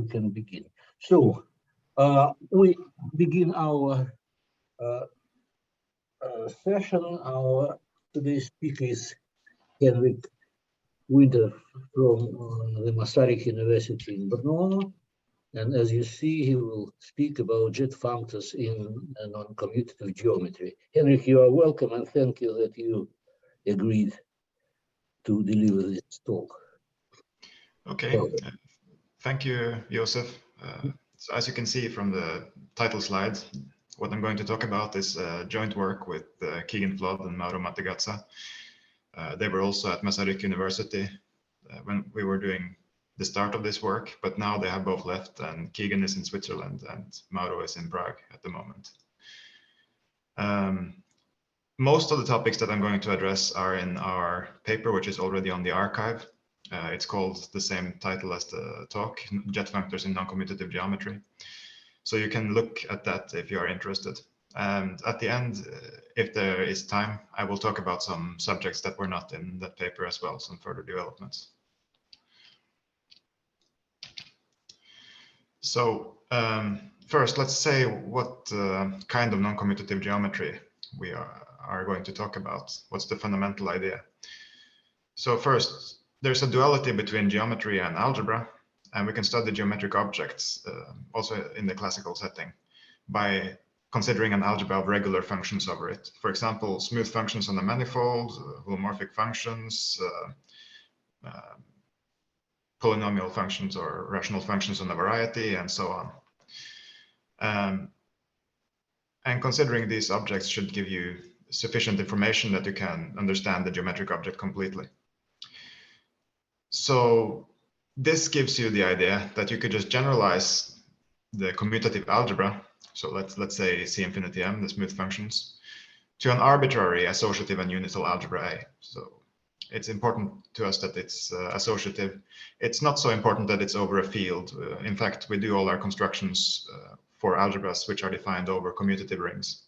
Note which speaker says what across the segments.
Speaker 1: we can begin. So we begin our session. Our today's speaker is Henrik Winther from the Masaryk University in Brno. And as you see, he will speak about jet functors in non-commutative geometry. Henrik, you are welcome, and thank you that you agreed to deliver this talk.
Speaker 2: Okay, thank you, Josef. So as you can see from the title slides, what I'm going to talk about is joint work with Keegan Flood and Mauro Mattegazza. They were also at Masaryk University when we were doing the start of this work, but now they have both left, and Keegan is in Switzerland and Mauro is in Prague at the moment. Most of the topics that I'm going to address are in our paper, which is already on the archive. It's called the same title as the talk, Jet Functors in Non-Commutative Geometry. So you can look at that if you are interested. And at the end, if there is time, I will talk about some subjects that were not in that paper as well, some further developments. So first, let's say what kind of non-commutative geometry we are going to talk about. What's the fundamental idea? So first, there's a duality between geometry and algebra, and we can study geometric objects also in the classical setting by considering an algebra of regular functions over it. For example, smooth functions on a manifold, holomorphic functions, polynomial functions or rational functions on a variety, and so on. And considering these objects should give you sufficient information that you can understand the geometric object completely. So this gives you the idea that you could just generalize the commutative algebra, so let's say C infinity M, the smooth functions, to an arbitrary associative and unital algebra A. So it's important to us that it's associative. It's not so important that it's over a field. In fact, we do all our constructions for algebras which are defined over commutative rings.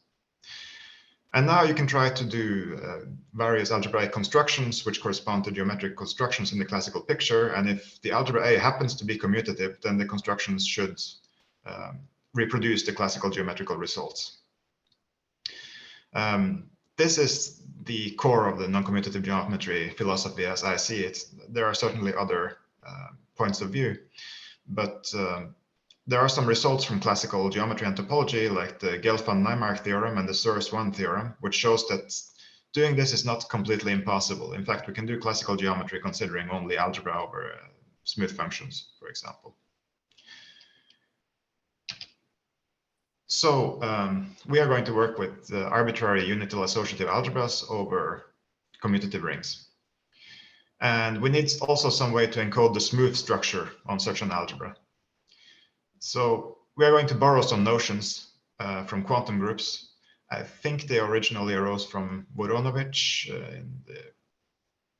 Speaker 2: And now you can try to do various algebraic constructions which correspond to geometric constructions in the classical picture. And if the algebra A happens to be commutative, then the constructions should reproduce the classical geometrical results. This is the core of the non-commutative geometry philosophy as I see it. There are certainly other points of view, but there are some results from classical geometry and topology, like the Gelfand-Naimark theorem and the Searles-1 theorem, which shows that doing this is not completely impossible. In fact, we can do classical geometry considering only algebra over smooth functions, for example. So we are going to work with arbitrary unital associative algebras over commutative rings. And we need also some way to encode the smooth structure on such an algebra. So we are going to borrow some notions from quantum groups. I think they originally arose from Voronovich in the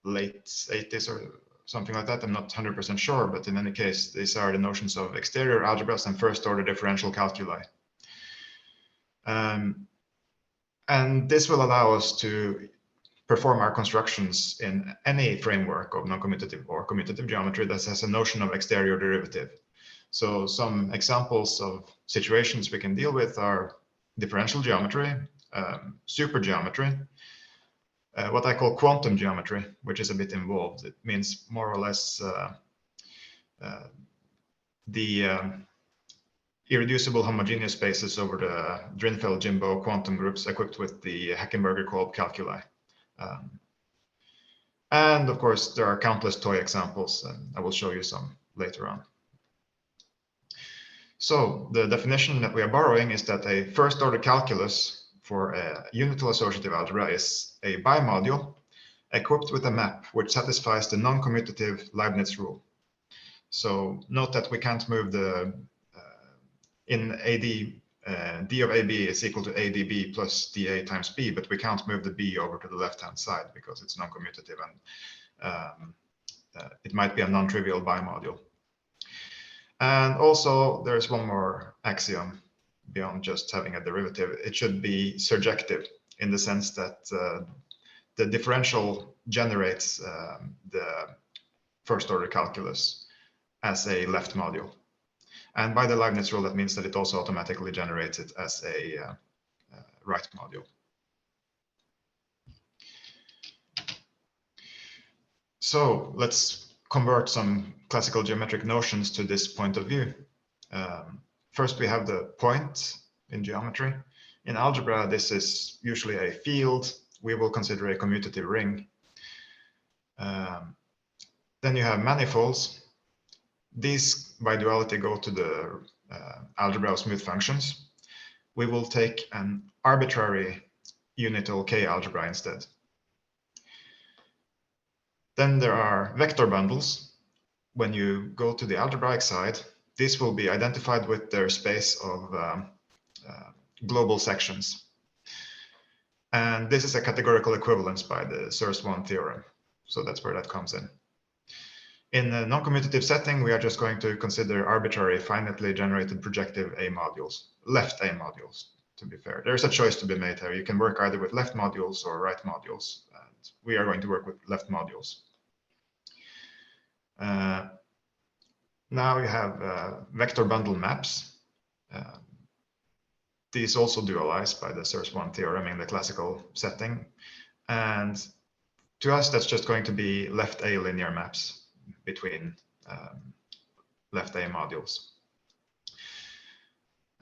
Speaker 2: late 80s or something like that. I'm not 100% sure, but in any case, these are the notions of exterior algebras and first order differential calculi. And this will allow us to perform our constructions in any framework of non-commutative or commutative geometry that has a notion of exterior derivative. So some examples of situations we can deal with are differential geometry, supergeometry, what I call quantum geometry, which is a bit involved. It means more or less the irreducible homogeneous spaces over the Drinfeld-Jimbo quantum groups equipped with the Heckenberger-Kolb calculi. And of course, there are countless toy examples, and I will show you some later on. So the definition that we are borrowing is that a first order calculus for a unital associative algebra is a bimodule equipped with a map which satisfies the non-commutative Leibniz rule. So note that we can't move the, in AD, d of AB is equal to AdB plus dA times B, but we can't move the B over to the left-hand side because it's non-commutative and it might be a non-trivial bimodule. And also there's one more axiom beyond just having a derivative. It should be surjective in the sense that the differential generates the first order calculus as a left module. And by the Leibniz rule, that means that it also automatically generates it as a right module. So let's convert some classical geometric notions to this point of view. First, we have the point in geometry. In algebra, this is usually a field. We will consider a commutative ring. Then you have manifolds. These, by duality, go to the algebra of smooth functions. We will take an arbitrary unital K algebra instead. Then there are vector bundles. When you go to the algebraic side, this will be identified with their space of global sections. And this is a categorical equivalence by the Searle-Swan theorem. So that's where that comes in. In a non-commutative setting, we are just going to consider arbitrary finitely generated projective A modules, left A modules, to be fair. There's a choice to be made here. You can work either with left modules or right modules. And we are going to work with left modules. Now you have vector bundle maps. These also dualize by the Searle-Swan theorem in the classical setting. And to us, that's just going to be left A linear maps between left A modules.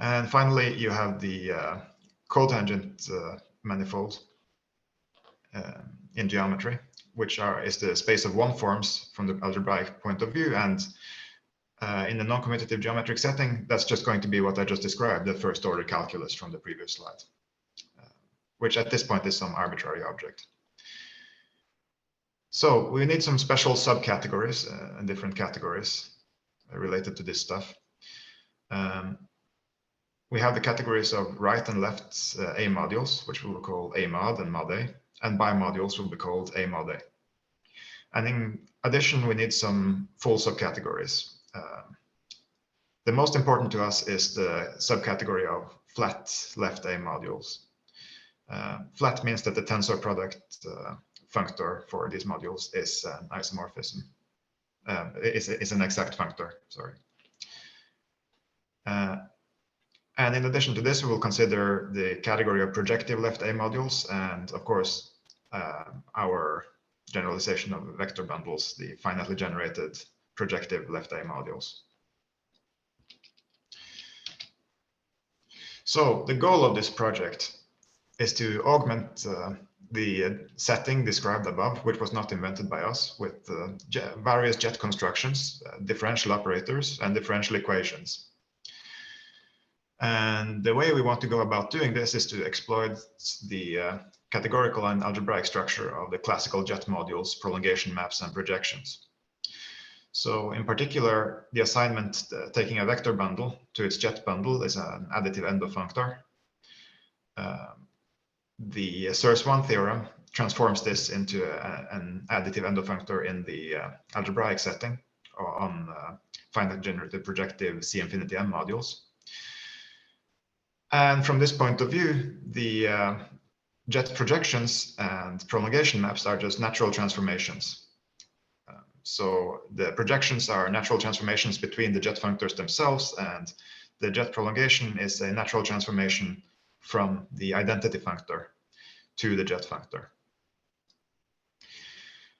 Speaker 2: And finally, you have the cotangent manifold in geometry, which is the space of one forms from the algebraic point of view. And in the non-commutative geometric setting, that's just going to be what I just described, the first order calculus from the previous slide, which at this point is some arbitrary object. So we need some special subcategories and different categories related to this stuff. We have the categories of right and left A modules, which we will call A mod and mod A, and bimodules will be called A mod A. And in addition, we need some full subcategories. The most important to us is the subcategory of flat left A modules. Flat means that the tensor product functor for these modules is an isomorphism. Is an exact functor, sorry. And in addition to this, we will consider the category of projective left A modules and, of course, our generalization of vector bundles, the finitely generated projective left A modules. So the goal of this project is to augment the setting described above, which was not invented by us, with various jet constructions, differential operators, and differential equations. And the way we want to go about doing this is to exploit the categorical and algebraic structure of the classical jet modules, prolongation maps, and projections. So in particular, the assignment taking a vector bundle to its jet bundle is an additive endofunctor. The Searle-Swan theorem transforms this into an additive endofunctor in the algebraic setting on finite generated projective C infinity M modules. And from this point of view, the jet projections and prolongation maps are just natural transformations. So the projections are natural transformations between the jet functors themselves, and the jet prolongation is a natural transformation from the identity functor to the jet functor.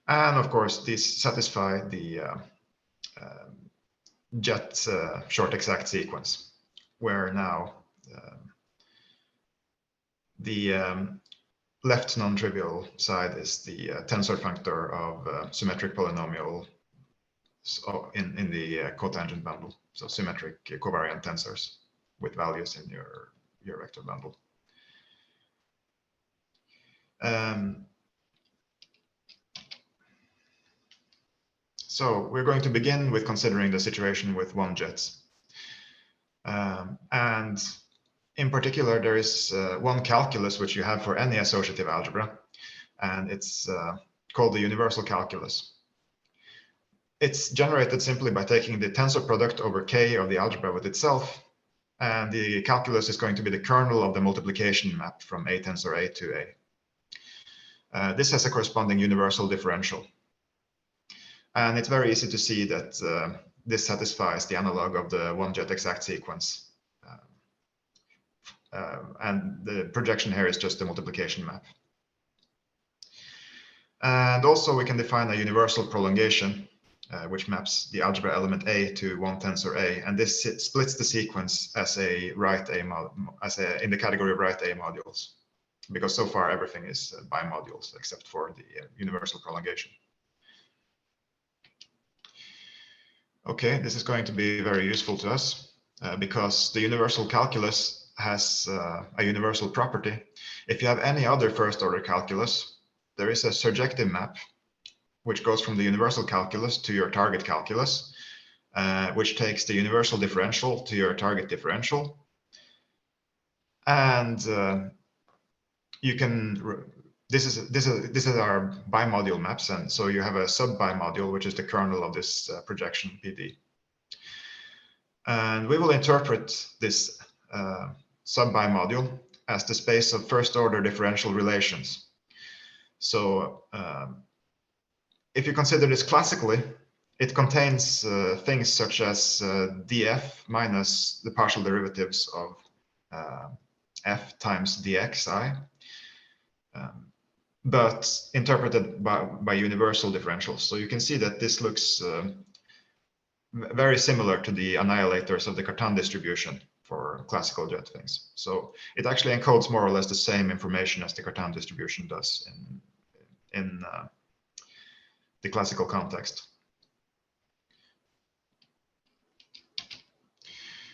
Speaker 2: And of course, these satisfy the jet short exact sequence, where now the left non-trivial side is the tensor functor of symmetric polynomial in the cotangent bundle, so symmetric covariant tensors with values in your vector bundle. So we're going to begin with considering the situation with one jet. And in particular, there is one calculus which you have for any associative algebra, and it's called the universal calculus. It's generated simply by taking the tensor product over K of the algebra with itself, and the calculus is going to be the kernel of the multiplication map from A tensor A to A. This has a corresponding universal differential. And it's very easy to see that this satisfies the analog of the one-jet exact sequence. And the projection here is just the multiplication map. And also we can define a universal prolongation, which maps the algebra element A to one tensor A, and this splits the sequence as a right A in the category of right A modules, because so far everything is bimodules except for the universal prolongation. Okay, this is going to be very useful to us because the universal calculus has a universal property. If you have any other first order calculus, there is a surjective map which goes from the universal calculus to your target calculus, which takes the universal differential to your target differential. And you can, this is our bimodule maps, and so you have a sub-bimodule, which is the kernel of this projection PD. And we will interpret this sub-bimodule as the space of first order differential relations. So if you consider this classically, it contains things such as df minus the partial derivatives of f times dxi, but interpreted by universal differentials. So you can see that this looks very similar to the annihilators of the Cartan distribution for classical jet things. So it actually encodes more or less the same information as the Cartan distribution does in the classical context.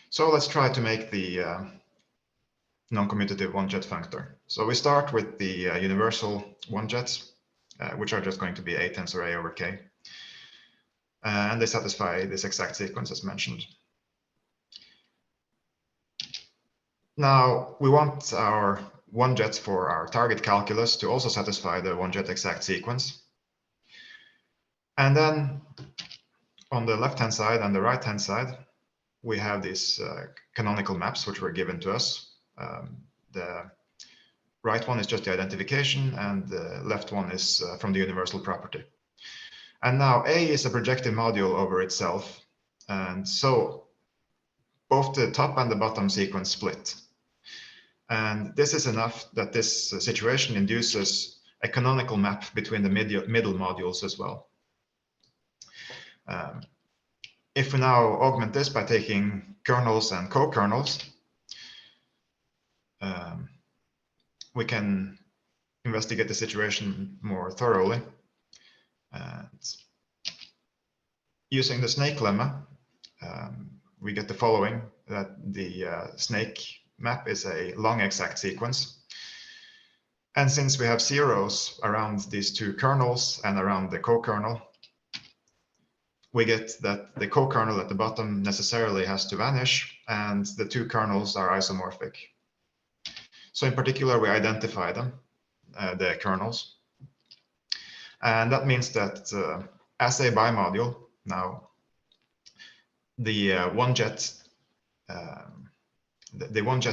Speaker 2: So let's try to make the non-commutative one-jet functor. So we start with the universal one-jets, which are just going to be A tensor A over K. And they satisfy this exact sequence as mentioned. Now we want our one-jets for our target calculus to also satisfy the one-jet exact sequence. And then on the left-hand side and the right-hand side, we have these canonical maps which were given to us. The right one is just the identification, and the left one is from the universal property. And now A is a projective module over itself, and so both the top and the bottom sequence split. And this is enough that this situation induces a canonical map between the middle modules as well. If we now augment this by taking kernels and co-kernels, we can investigate the situation more thoroughly. And using the snake lemma, we get the following, that the snake map is a long exact sequence. And since we have zeros around these two kernels and around the co-kernel, we get that the co-kernel at the bottom necessarily has to vanish, and the two kernels are isomorphic. So in particular, we identify them, the kernels. And that means that as a bimodule, now the one-jet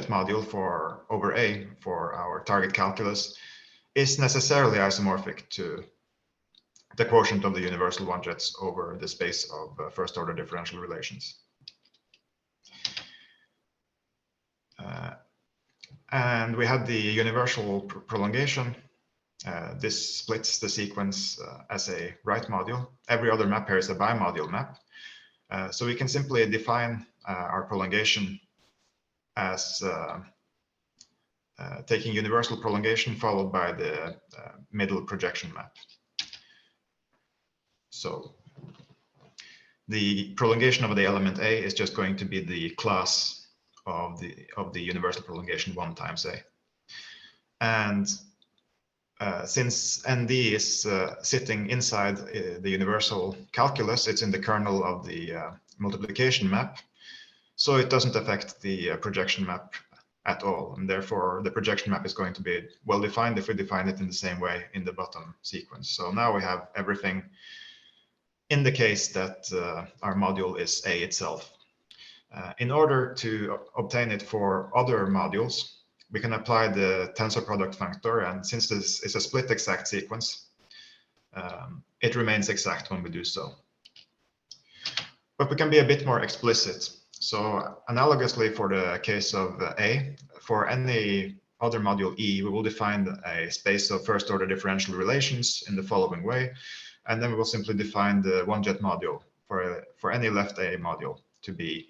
Speaker 2: module for over A for our target calculus is necessarily isomorphic to the quotient of the universal one-jets over the space of first order differential relations. And we had the universal prolongation. This splits the sequence as a right module. Every other map here is a bimodule map. So we can simply define our prolongation as taking universal prolongation followed by the middle projection map. So the prolongation of the element A is just going to be the class of the universal prolongation 1 times A. And since ND is sitting inside the universal calculus, it's in the kernel of the multiplication map, so it doesn't affect the projection map at all, and therefore the projection map is going to be well defined if we define it in the same way in the bottom sequence. So now we have everything in the case that our module is A itself. In order to obtain it for other modules, we can apply the tensor product functor, and since this is a split exact sequence, it remains exact when we do so. But we can be a bit more explicit. So analogously for the case of A, for any other module E, we will define a space of first order differential relations in the following way. And then we will simply define the one-jet module for any left A module to be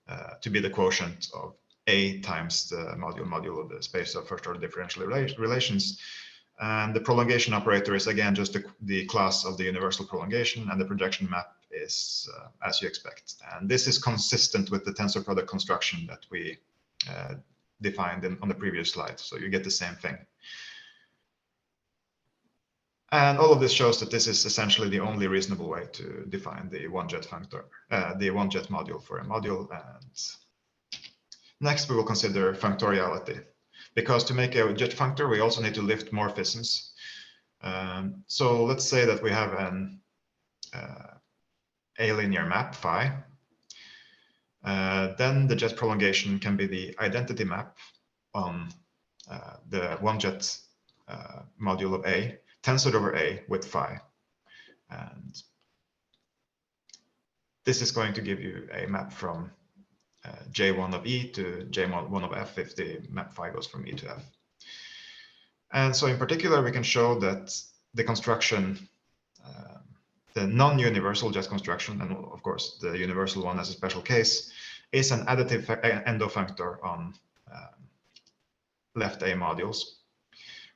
Speaker 2: the quotient of A times the module of the space of first order differential relations. And the prolongation operator is again just the class of the universal prolongation, and the projection map is as you expect. And this is consistent with the tensor product construction that we defined on the previous slide. So you get the same thing. And all of this shows that this is essentially the only reasonable way to define the one-jet functor, the one-jet module for a module. And next, we will consider functoriality. Because to make a jet functor, we also need to lift morphisms. So let's say that we have an A-linear map phi. Then the jet prolongation can be the identity map on the one-jet module of A, tensored over A with phi. And this is going to give you a map from J1 of E to J1 of F if the map phi goes from E to F. And so in particular, we can show that the construction, the non-universal jet construction, and of course the universal one as a special case, is an additive endofunctor on left A modules,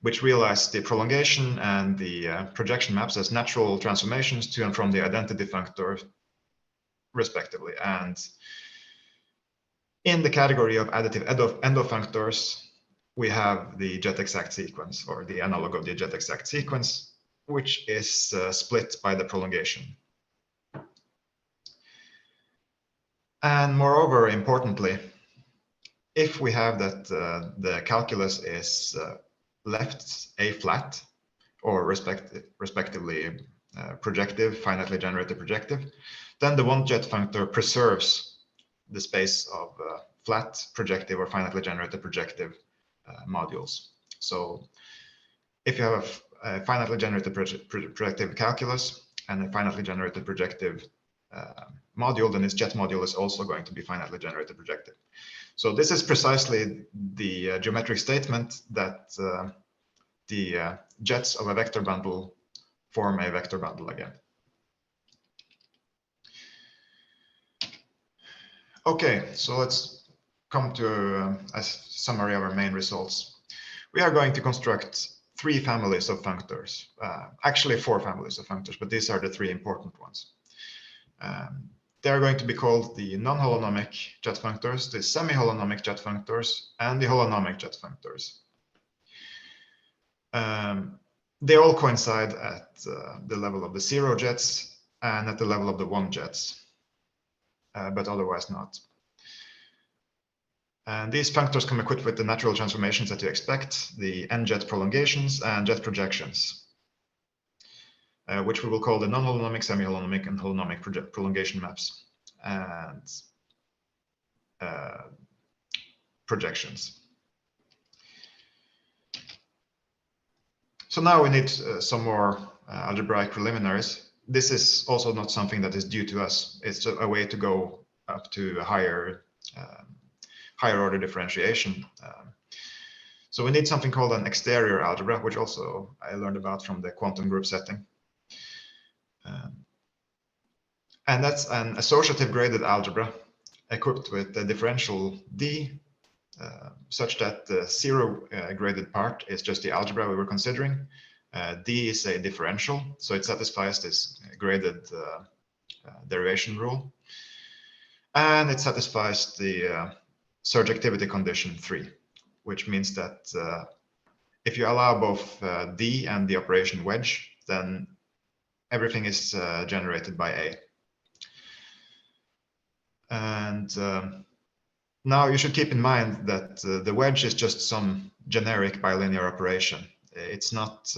Speaker 2: which realize the prolongation and the projection maps as natural transformations to and from the identity functor, respectively. And in the category of additive endofunctors, we have the jet exact sequence, or the analog of the jet exact sequence, which is split by the prolongation. And moreover, importantly, if we have that the calculus is left A flat, or respectively projective, finitely generated projective, then the one-jet functor preserves the space of flat projective or finitely generated projective modules. So if you have a finitely generated projective calculus and a finitely generated projective module, then its jet module is also going to be finitely generated projective. So this is precisely the geometric statement that the jets of a vector bundle form a vector bundle again. Okay, so let's come to a summary of our main results. We are going to construct 3 families of functors, actually 4 families of functors, but these are the 3 important ones. They are going to be called the non-holonomic jet functors, the semi-holonomic jet functors, and the holonomic jet functors. They all coincide at the level of the 0 jets and at the level of the 1 jets. But otherwise not. And these functors come equipped with the natural transformations that you expect, the n-jet prolongations and jet projections, which we will call the non-holonomic, semi-holonomic, and holonomic prolongation maps and projections. So now we need some more algebraic preliminaries. This is also not something that is due to us. It's a way to go up to a higher order differentiation. So we need something called an exterior algebra, which also I learned about from the quantum group setting. And that's an associative graded algebra equipped with the differential D, such that the 0 graded part is just the algebra we were considering. D is a differential, so it satisfies this graded derivation rule. And it satisfies the surjectivity condition 3, which means that if you allow both D and the operation wedge, then everything is generated by A. And now you should keep in mind that the wedge is just some generic bilinear operation. It's not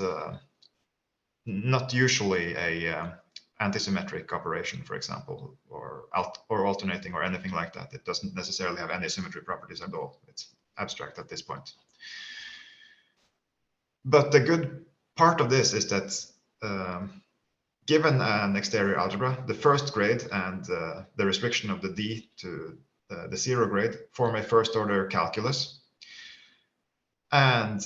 Speaker 2: usually a antisymmetric operation, for example, or alternating or anything like that. It doesn't necessarily have any symmetry properties at all. It's abstract at this point. But the good part of this is that given an exterior algebra, the first grade and the restriction of the D to the zero grade form a first order calculus. And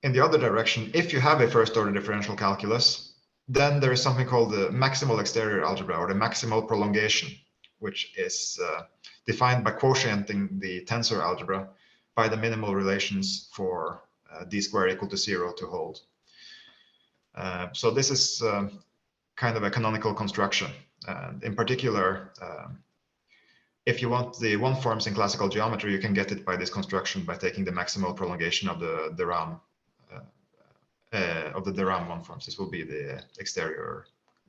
Speaker 2: in the other direction, if you have a first order differential calculus, then there is something called the maximal exterior algebra, or the maximal prolongation, which is defined by quotienting the tensor algebra by the minimal relations for d squared equal to 0 to hold. So this is kind of a canonical construction. And in particular, if you want the one forms in classical geometry, you can get it by this construction by taking the maximal prolongation of the de Rham one forms. This will be the exterior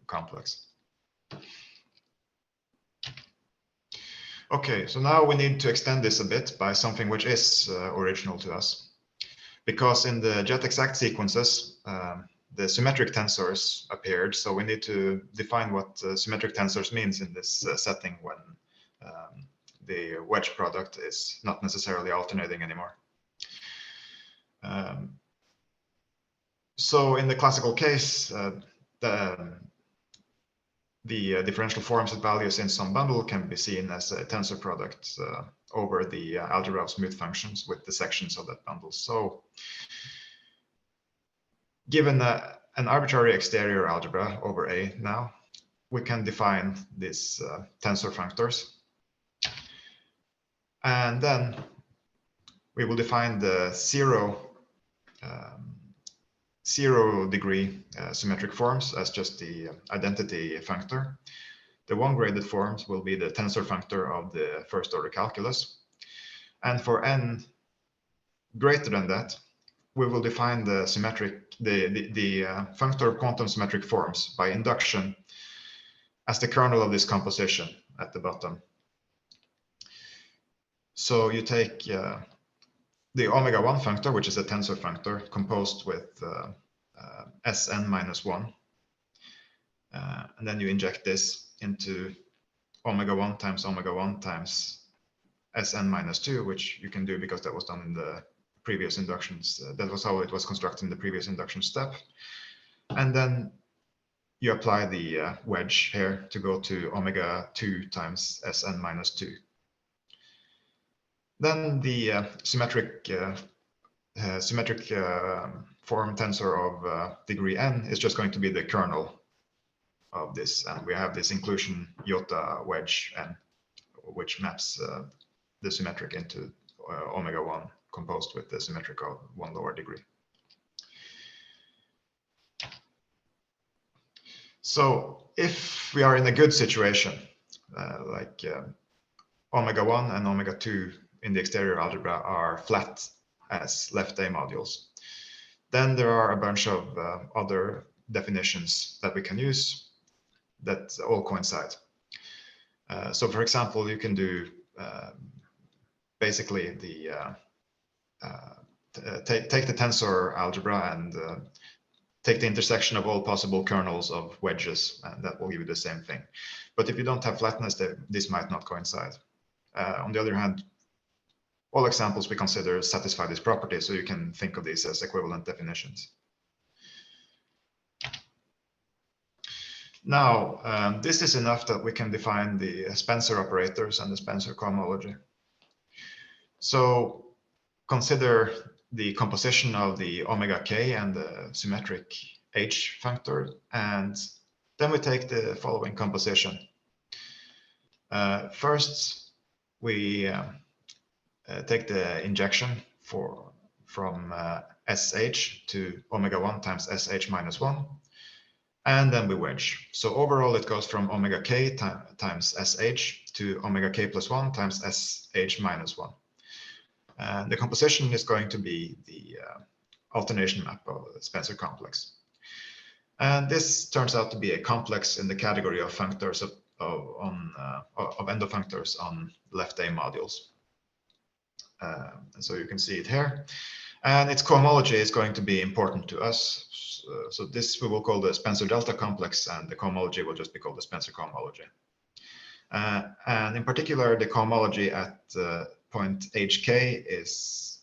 Speaker 2: complex. Okay, so now we need to extend this a bit by something which is original to us. Because in the jet exact sequences, the symmetric tensors appeared, so we need to define what symmetric tensors means in this setting when the wedge product is not necessarily alternating anymore. So in the classical case, the differential forms at values in some bundle can be seen as a tensor product over the algebra of smooth functions with the sections of that bundle. So given an arbitrary exterior algebra over A now, we can define these tensor functors. And then we will define the zero degree symmetric forms as just the identity functor. The one graded forms will be the tensor functor of the first order calculus. And for n greater than that, we will define the functor quantum symmetric forms by induction as the kernel of this composition at the bottom. So you take the omega-1 functor, which is a tensor functor composed with Sn minus 1. And then you inject this into omega-1 times Sn minus 2, which you can do because that was done in the previous inductions. That was how it was constructed in the previous induction step. And then you apply the wedge here to go to omega-2 times Sn minus 2. Then the symmetric form tensor of degree n is just going to be the kernel of this, and we have this inclusion iota wedge n, which maps the symmetric into omega-1 composed with the symmetric of one lower degree. So if we are in a good situation, like omega-1 and omega-2 in the exterior algebra are flat as left A modules, then there are a bunch of other definitions that we can use that all coincide. So for example, you can do basically the take the tensor algebra and take the intersection of all possible kernels of wedges, and that will give you the same thing. But if you don't have flatness, this might not coincide. On the other hand, all examples we consider satisfy this property, so you can think of these as equivalent definitions. Now, this is enough that we can define the Spencer operators and the Spencer cohomology. So consider the composition of the omega k and the symmetric h functor, and then we take the following composition. First, we take the injection from sh to omega-1 times sh minus 1, and then we wedge. So overall, it goes from omega k times sh to omega k plus 1 times sh minus 1. And the composition is going to be the alternation map of the Spencer complex. And this turns out to be a complex in the category of functors of endofunctors on left A modules. And so you can see it here. And its cohomology is going to be important to us. So this we will call the Spencer delta complex, and the cohomology will just be called the Spencer cohomology. And in particular, the cohomology at point hk is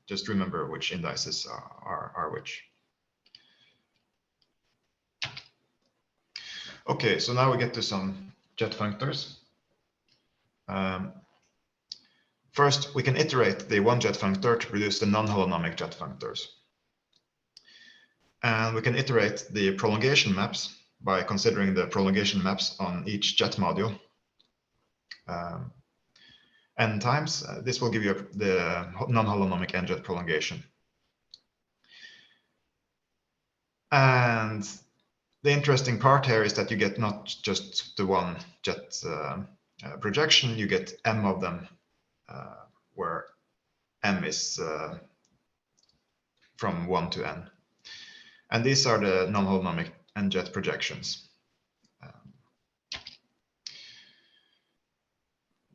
Speaker 2: just remember which indices are which. Okay, so now we get to some jet functors. First, we can iterate the one jet functor to produce the non-holonomic jet functors. And we can iterate the prolongation maps by considering the prolongation maps on each jet module. N times, this will give you the non-holonomic n-jet prolongation. And the interesting part here is that you get not just the one jet projection, you get m of them, where m is from 1 to n. And these are the non-holonomic n-jet projections.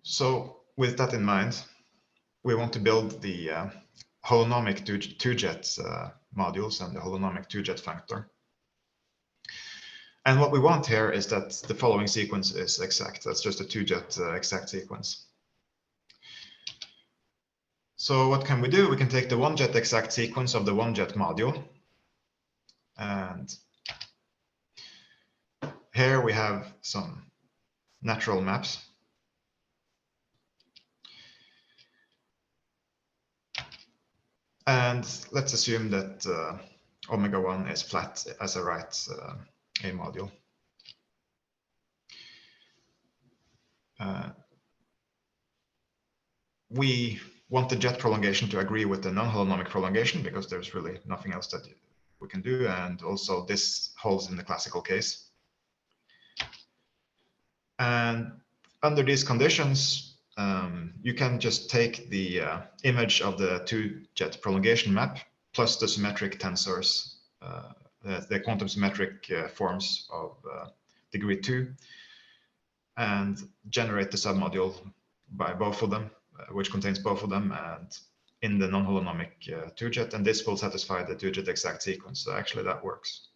Speaker 2: So with that in mind, we want to build the holonomic two-jet modules and the holonomic two-jet functor. And what we want here is that the following sequence is exact. That's just a two-jet exact sequence. So what can we do? We can take the one-jet exact sequence of the one-jet module. And here we have some natural maps. And let's assume that omega 1 is flat as I write a module. We want the jet prolongation to agree with the non-holonomic prolongation because there's really nothing else that we can do. And also this holds in the classical case. And under these conditions, you can just take the image of the two-jet prolongation map plus the symmetric tensors, the quantum symmetric forms of degree 2, and generate the submodule by both of them, which contains both of them, and in the non-holonomic two-jet, and this will satisfy the two-jet exact sequence. So actually that works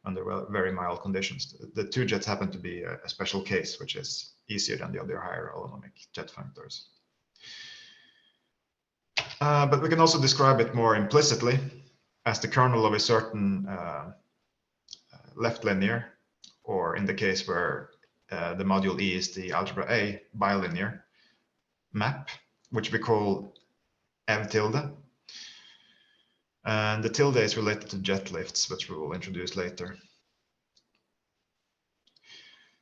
Speaker 2: under very mild conditions. The two jets happen to be a special case, which is easier than the other higher holonomic jet functors. But we can also describe it more implicitly as the kernel of a certain left linear, or in the case where the module E is the algebra A bilinear map, which we call M tilde. And the tilde is related to jet lifts, which we will introduce later.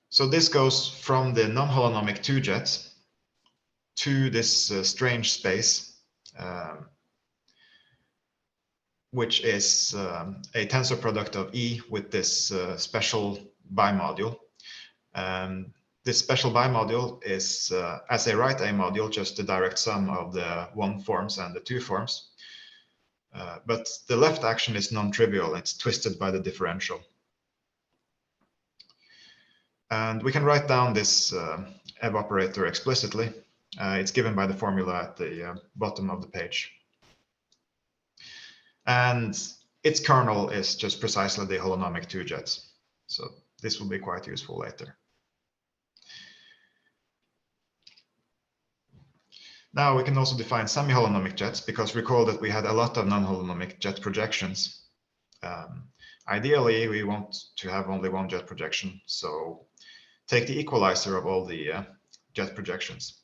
Speaker 2: So this goes from the non-holonomic two jets to this strange space, which is a tensor product of E with this special bimodule. This special bimodule is, as I write a module, just the direct sum of the one forms and the two forms. But the left action is non-trivial. It's twisted by the differential. And we can write down this EV operator explicitly. It's given by the formula at the bottom of the page. And its kernel is just precisely the holonomic two jets. So this will be quite useful later. Now we can also define semi-holonomic jets, because recall that we had a lot of non-holonomic jet projections. Ideally, we want to have only one jet projection. So take the equalizer of all the jet projections.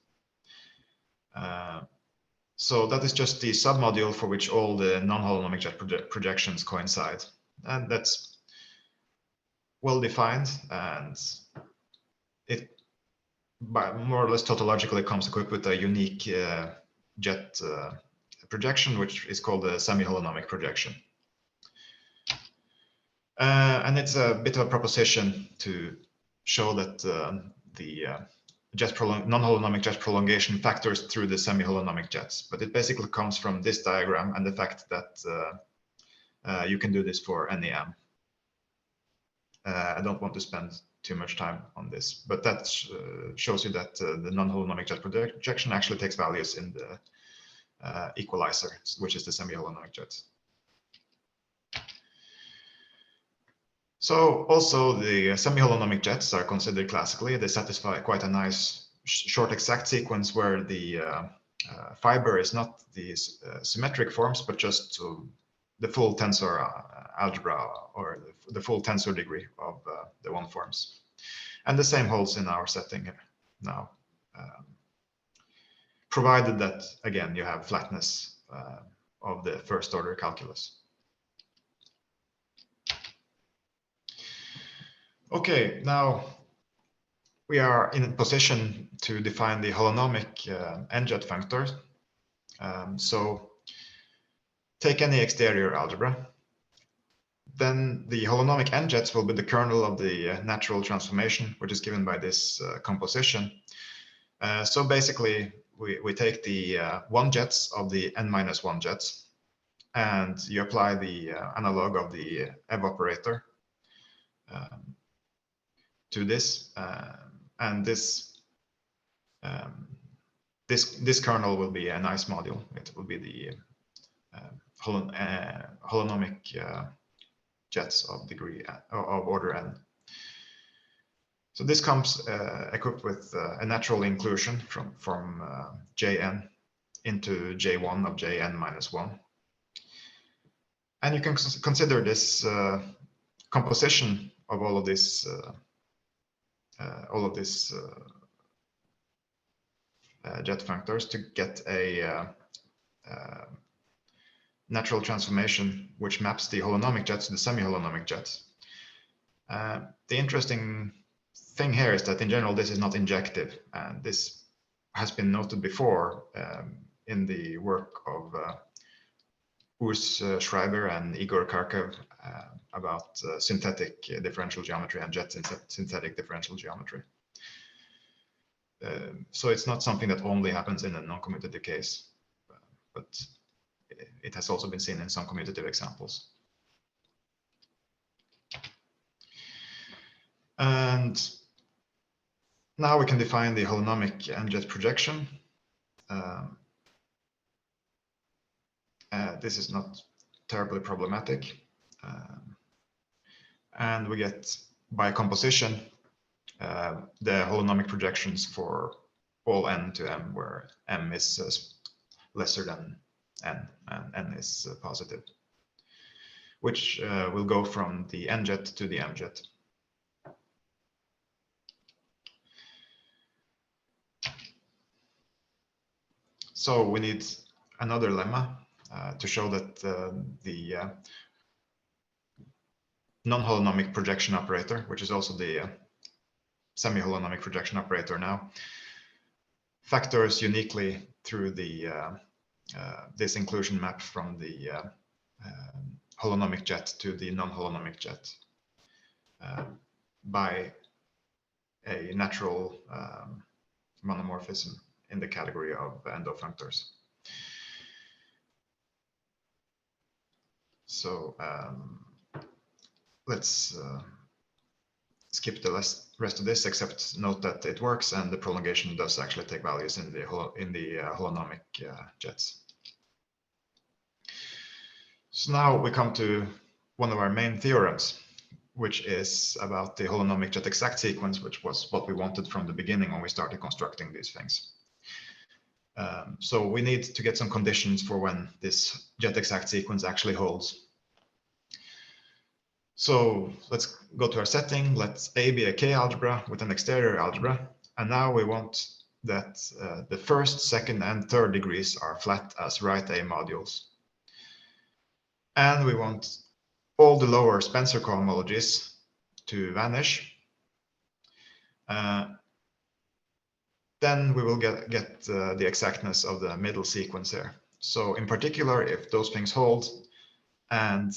Speaker 2: So that is just the submodule for which all the non-holonomic jet projections coincide. And that's well defined, and it by more or less tautologically comes equipped with a unique jet projection, which is called the semi-holonomic projection. And it's a bit of a proposition to show that the non-holonomic jet prolongation factors through the semi-holonomic jets. But it basically comes from this diagram and the fact that you can do this for any m. I don't want to spend too much time on this, but that shows you that the non-holonomic jet projection actually takes values in the equalizer, which is the semi-holonomic jets. So also the semi-holonomic jets are considered classically. They satisfy quite a nice short exact sequence where the fiber is not these symmetric forms, but just the full tensor algebra or the full tensor degree of the one forms. And the same holds in our setting here now, provided that, again, you have flatness of the first order calculus. Okay, now we are in a position to define the holonomic n-jet functor. So take any exterior algebra. Then the holonomic n-jets will be the kernel of the natural transformation, which is given by this composition. So basically, we take the 1 jets of the n-1 jets, and you apply the analog of the evaporator to this, and this kernel will be a nice module. It will be the holonomic jets of degree of order n. So this comes equipped with a natural inclusion from Jn into J1 of Jn-1. And you can consider this composition of all of this jet functors to get a natural transformation which maps the holonomic jets to the semi-holonomic jets. The interesting thing here is that in general this is not injective, and this has been noted before in the work of Urs Schreiber and Igor Kharkiv about synthetic differential geometry and jet synthetic differential geometry. So it's not something that only happens in a non-commutative case, but it has also been seen in some commutative examples. And now we can define the holonomic n-jet projection. This is not terribly problematic. And we get, by composition, the holonomic projections for all n to m, where m is lesser than n, and n is positive, which will go from the n-jet to the m-jet. So we need another lemma to show that the non-holonomic projection operator, which is also the semi-holonomic projection operator now, factors uniquely through the this inclusion map from the holonomic jet to the non-holonomic jet by a natural monomorphism in the category of endofunctors. So let's skip the rest of this, except note that it works and the prolongation does actually take values in the holonomic jets. So now we come to one of our main theorems, which is about the holonomic jet exact sequence, which was what we wanted from the beginning when we started constructing these things. So we need to get some conditions for when this jet exact sequence actually holds. So let's go to our setting. Let A be a K algebra with an exterior algebra. And now we want that the first, second, and third degrees are flat as right A modules. And we want all the lower Spencer cohomologies to vanish. Then we will get the exactness of the middle sequence here. So in particular, if those things hold and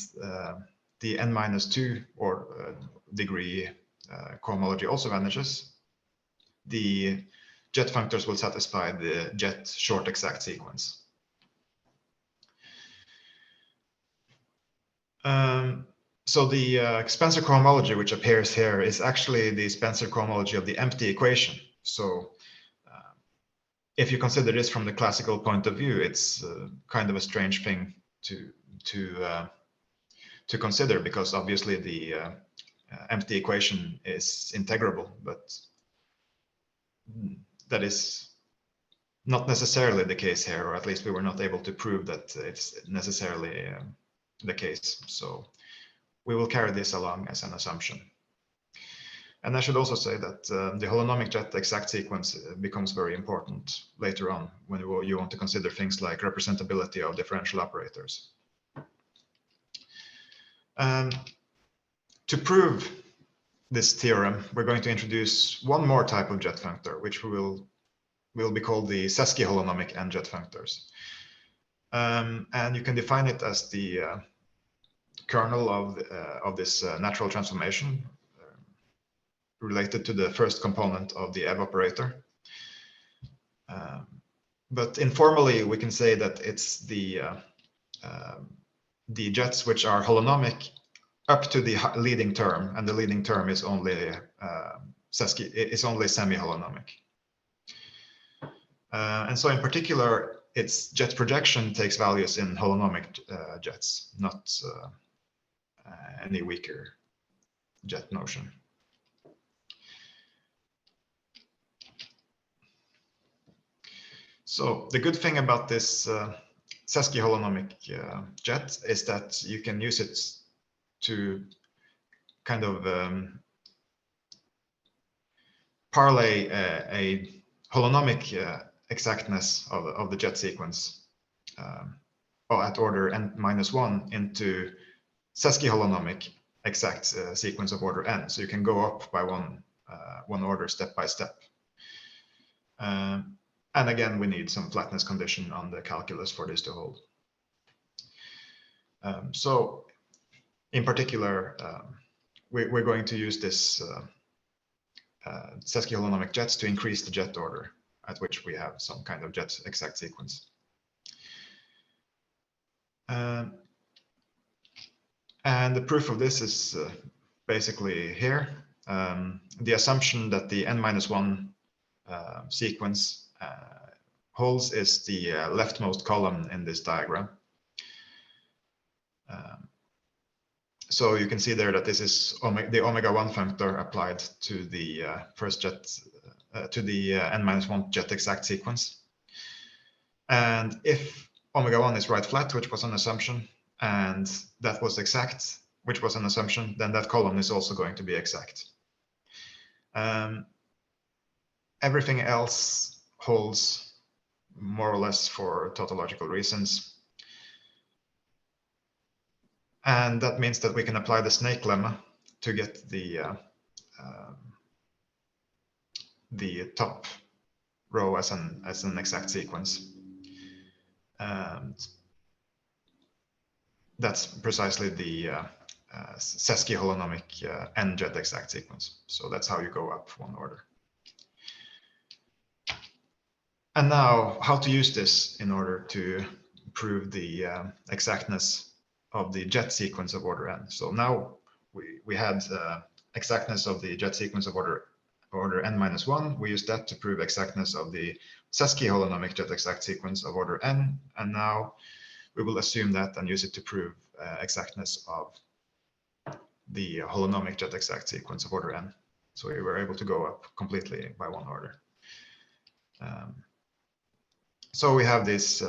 Speaker 2: the n-2 or degree cohomology also vanishes, the jet functors will satisfy the jet short exact sequence. So the Spencer cohomology, which appears here, is actually the Spencer cohomology of the empty equation. So if you consider this from the classical point of view, it's kind of a strange thing to consider, because obviously the empty equation is integrable, but that is not necessarily the case here, or at least we were not able to prove that it's necessarily the case. So we will carry this along as an assumption. And I should also say that the holonomic jet exact sequence becomes very important later on when you want to consider things like representability of differential operators. To prove this theorem, we're going to introduce one more type of jet functor, which will be called the Cesky holonomic and jet functors. And you can define it as the kernel of this natural transformation related to the first component of the EV operator. But informally, we can say that it's the jets which are holonomic up to the leading term, and the leading term is only semi-holonomic. And so in particular, its jet projection takes values in holonomic jets, not any weaker jet notion. So the good thing about this Cesky holonomic jet is that you can use it to kind of parlay a holonomic exactness of the jet sequence at order n-1 into Cesky holonomic exact sequence of order n. So you can go up by one order step by step. And again, we need some flatness condition on the calculus for this to hold. So in particular, we're going to use this Cesky holonomic jets to increase the jet order at which we have some kind of jet exact sequence. And the proof of this is basically here. The assumption that the n-1 sequence holds is the leftmost column in this diagram. So you can see there that this is the omega-1 functor applied to the first jet, to the n-1 jet exact sequence. And if omega-1 is right flat, which was an assumption, and that was exact, which was an assumption, then that column is also going to be exact. Everything else holds more or less for tautological reasons. And that means that we can apply the snake lemma to get the top row as an exact sequence. And that's precisely the Cesky holonomic n-jet exact sequence. So that's how you go up one order. And now, how to use this in order to prove the exactness of the jet sequence of order n. So now we had exactness of the jet sequence of order n-1. We used that to prove exactness of the Cesky holonomic jet exact sequence of order n. And now we will assume that and use it to prove exactness of the holonomic jet exact sequence of order n. So we were able to go up completely by one order. So we have these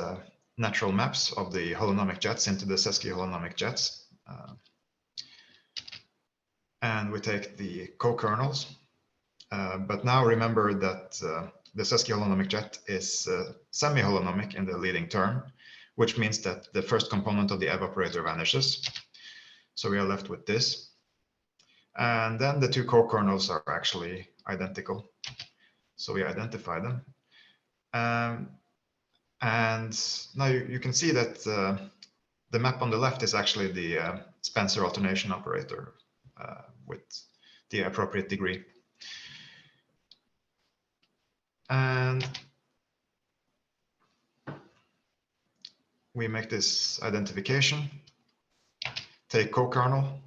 Speaker 2: natural maps of the holonomic jets into the Cesky holonomic jets. And we take the co-kernels. But now remember that the Cesky holonomic jet is semi-holonomic in the leading term, which means that the first component of the EV operator vanishes. So we are left with this. And then the two co-kernels are actually identical. So we identify them. And now you can see that the map on the left is actually the Spencer alternation operator with the appropriate degree. And we make this identification, take co-kernel,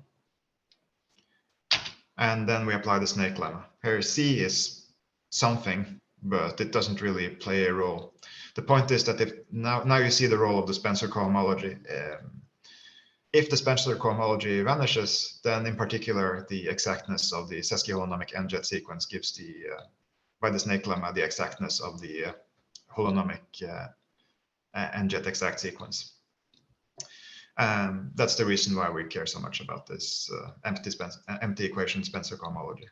Speaker 2: and then we apply the snake lemma. Here C is something, but it doesn't really play a role. The point is that if now you see the role of the Spencer cohomology. If the Spencer cohomology vanishes, then in particular the exactness of the Cesky holonomic n-jet sequence gives the by the snake lemma the exactness of the holonomic n-jet exact sequence. That's the reason why we care so much about this empty equation Spencer cohomology.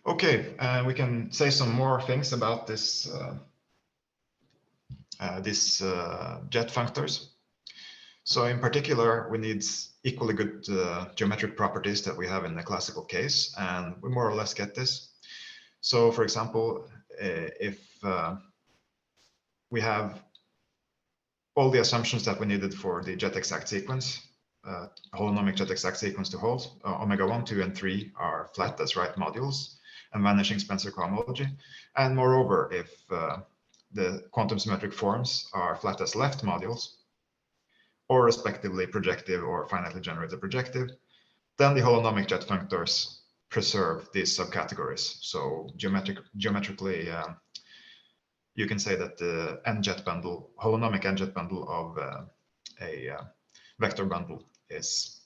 Speaker 2: Okay, we can say some more things about this jet functors. So in particular, we need equally good geometric properties that we have in the classical case, and we more or less get this. So for example, if we have all the assumptions that we needed for the jet exact sequence, holonomic jet exact sequence to hold, omega 1, 2, and 3 are flat as right modules and vanishing Spencer cohomology. And moreover, if the quantum symmetric forms are flat as left modules, or respectively projective or finitely generated projective, then the holonomic jet functors preserve these subcategories. So geometrically, you can say that the n-jet bundle, holonomic n-jet bundle of a vector bundle is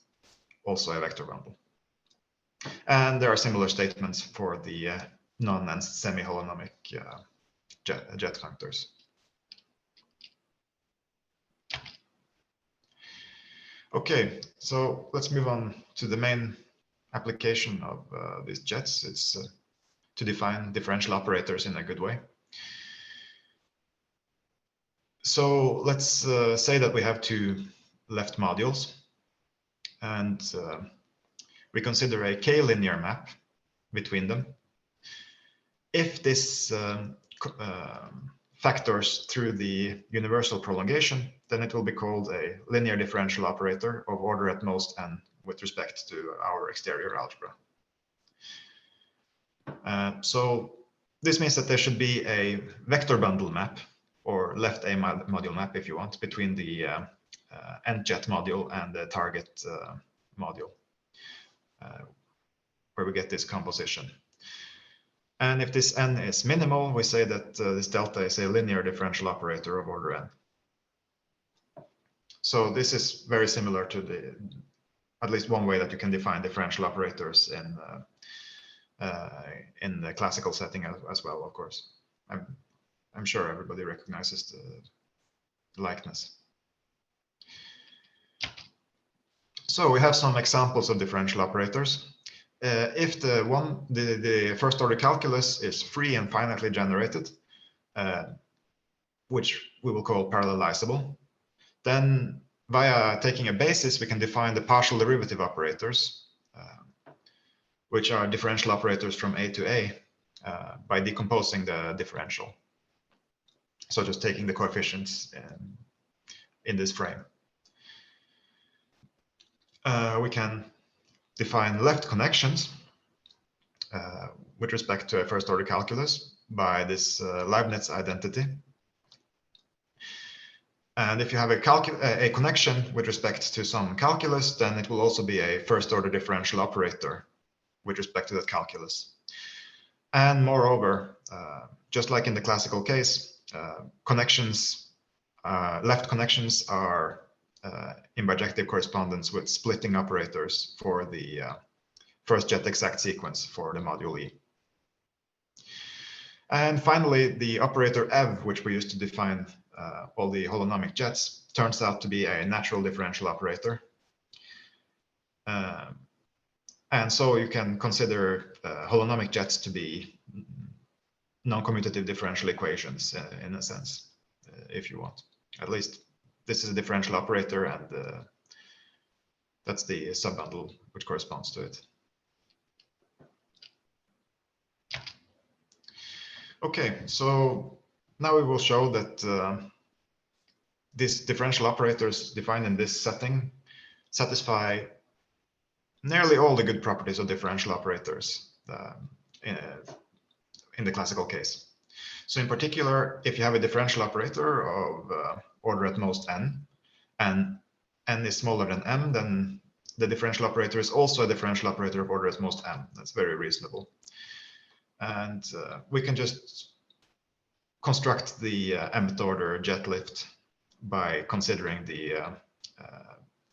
Speaker 2: also a vector bundle. And there are similar statements for the non and semi-holonomic jet functors. Okay, so let's move on to the main application of these jets. It's to define differential operators in a good way. So let's say that we have two left modules, and we consider a k-linear map between them. If this factors through the universal prolongation, then it will be called a linear differential operator of order at most n with respect to our exterior algebra. So this means that there should be a vector bundle map, or left A module map if you want, between the n-jet module and the target module, where we get this composition. And if this n is minimal, we say that this delta is a linear differential operator of order n. So this is very similar to the, at least one way that you can define differential operators in the classical setting as well, of course. I'm sure everybody recognizes the likeness. So we have some examples of differential operators. If the first order calculus is free and finitely generated, which we will call parallelizable, then via taking a basis, we can define the partial derivative operators, which are differential operators from A to A, by decomposing the differential. So just taking the coefficients in this frame. We can define left connections with respect to a first order calculus by this Leibniz identity. And if you have a connection with respect to some calculus, then it will also be a first order differential operator with respect to that calculus. And moreover, just like in the classical case, left connections are in bijective correspondence with splitting operators for the first jet exact sequence for the module E. And finally, the operator ev, which we use to define all the holonomic jets, turns out to be a natural differential operator. And so you can consider holonomic jets to be noncommutative differential equations in a sense, if you want. At least this is a differential operator, and that's the subbundle which corresponds to it. Okay, so now we will show that these differential operators defined in this setting satisfy nearly all the good properties of differential operators in the classical case. So in particular, if you have a differential operator of order at most n, and n is smaller than m, then the differential operator is also a differential operator of order at most m. That's very reasonable. And we can just construct the mth order jet lift by considering the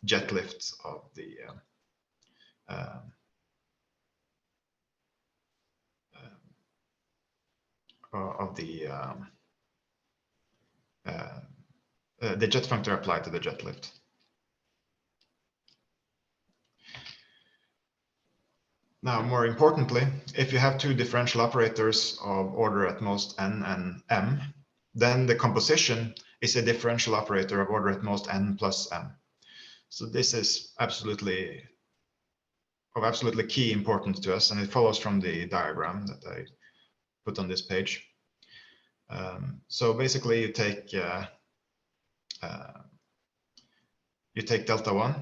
Speaker 2: jet lift of the the jet functor applied to the jet lift. Now, more importantly, if you have two differential operators of order at most n and m, then the composition is a differential operator of order at most n plus m. So this is absolutely of absolutely key importance to us, and it follows from the diagram that I put on this page. So basically, you take delta 1,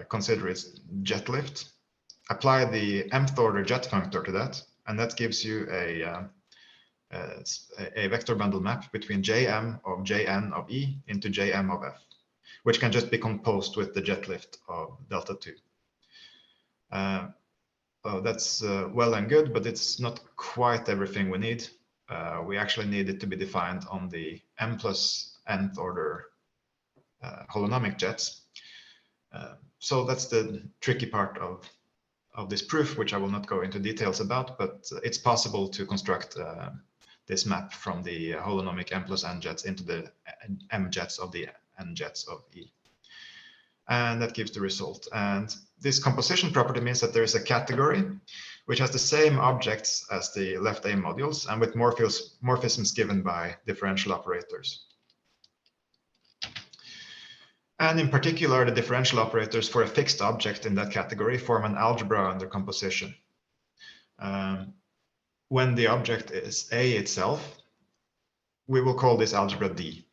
Speaker 2: consider its jet lift, apply the mth order jet functor to that, and that gives you a vector bundle map between jm of jn of e into jm of f, which can just be composed with the jet lift of delta 2. That's well and good, but it's not quite everything we need. We actually need it to be defined on the m plus nth order holonomic jets. So that's the tricky part of this proof, which I will not go into details about, but it's possible to construct this map from the holonomic m plus n jets into the m jets of the n jets of E. And that gives the result. And this composition property means that there is a category which has the same objects as the left A modules and with morphisms given by differential operators. And in particular, the differential operators for a fixed object in that category form an algebra under composition. When the object is A itself, we will call this algebra D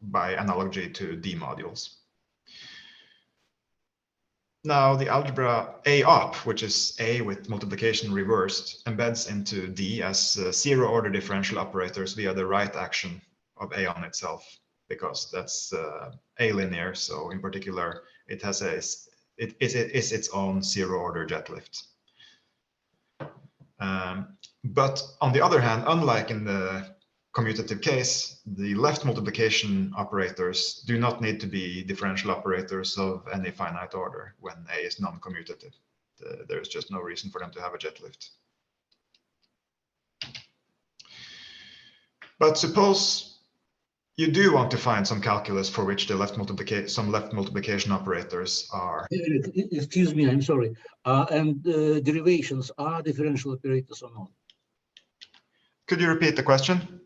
Speaker 2: by analogy to D modules. Now the algebra A op, which is A with multiplication reversed, embeds into D as zero order differential operators via the right action of A on itself, because that's A linear. So in particular, it has it is its own zero order jet lift. But on the other hand, unlike in the commutative case, the left multiplication operators do not need to be differential operators of any finite order when A is non-commutative. There's just no reason for them to have a jet lift. But suppose you do want to find some calculus for which the left multiplication operators are.
Speaker 1: Excuse me, I'm sorry. And derivations are differential operators or not?
Speaker 2: Could you repeat the question?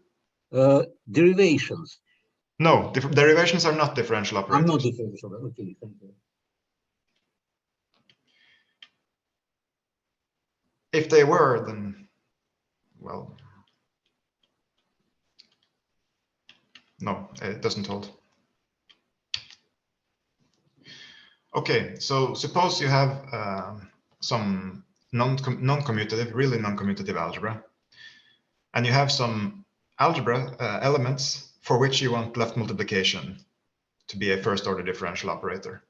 Speaker 1: Derivations.
Speaker 2: No, derivations are not differential operators.
Speaker 1: I'm not differential. Okay, thank you.
Speaker 2: If they were, then, well, no, it doesn't hold. Okay, so suppose you have some non-commutative, really non-commutative algebra, and you have some algebra elements for which you want left multiplication to be a first order differential operator.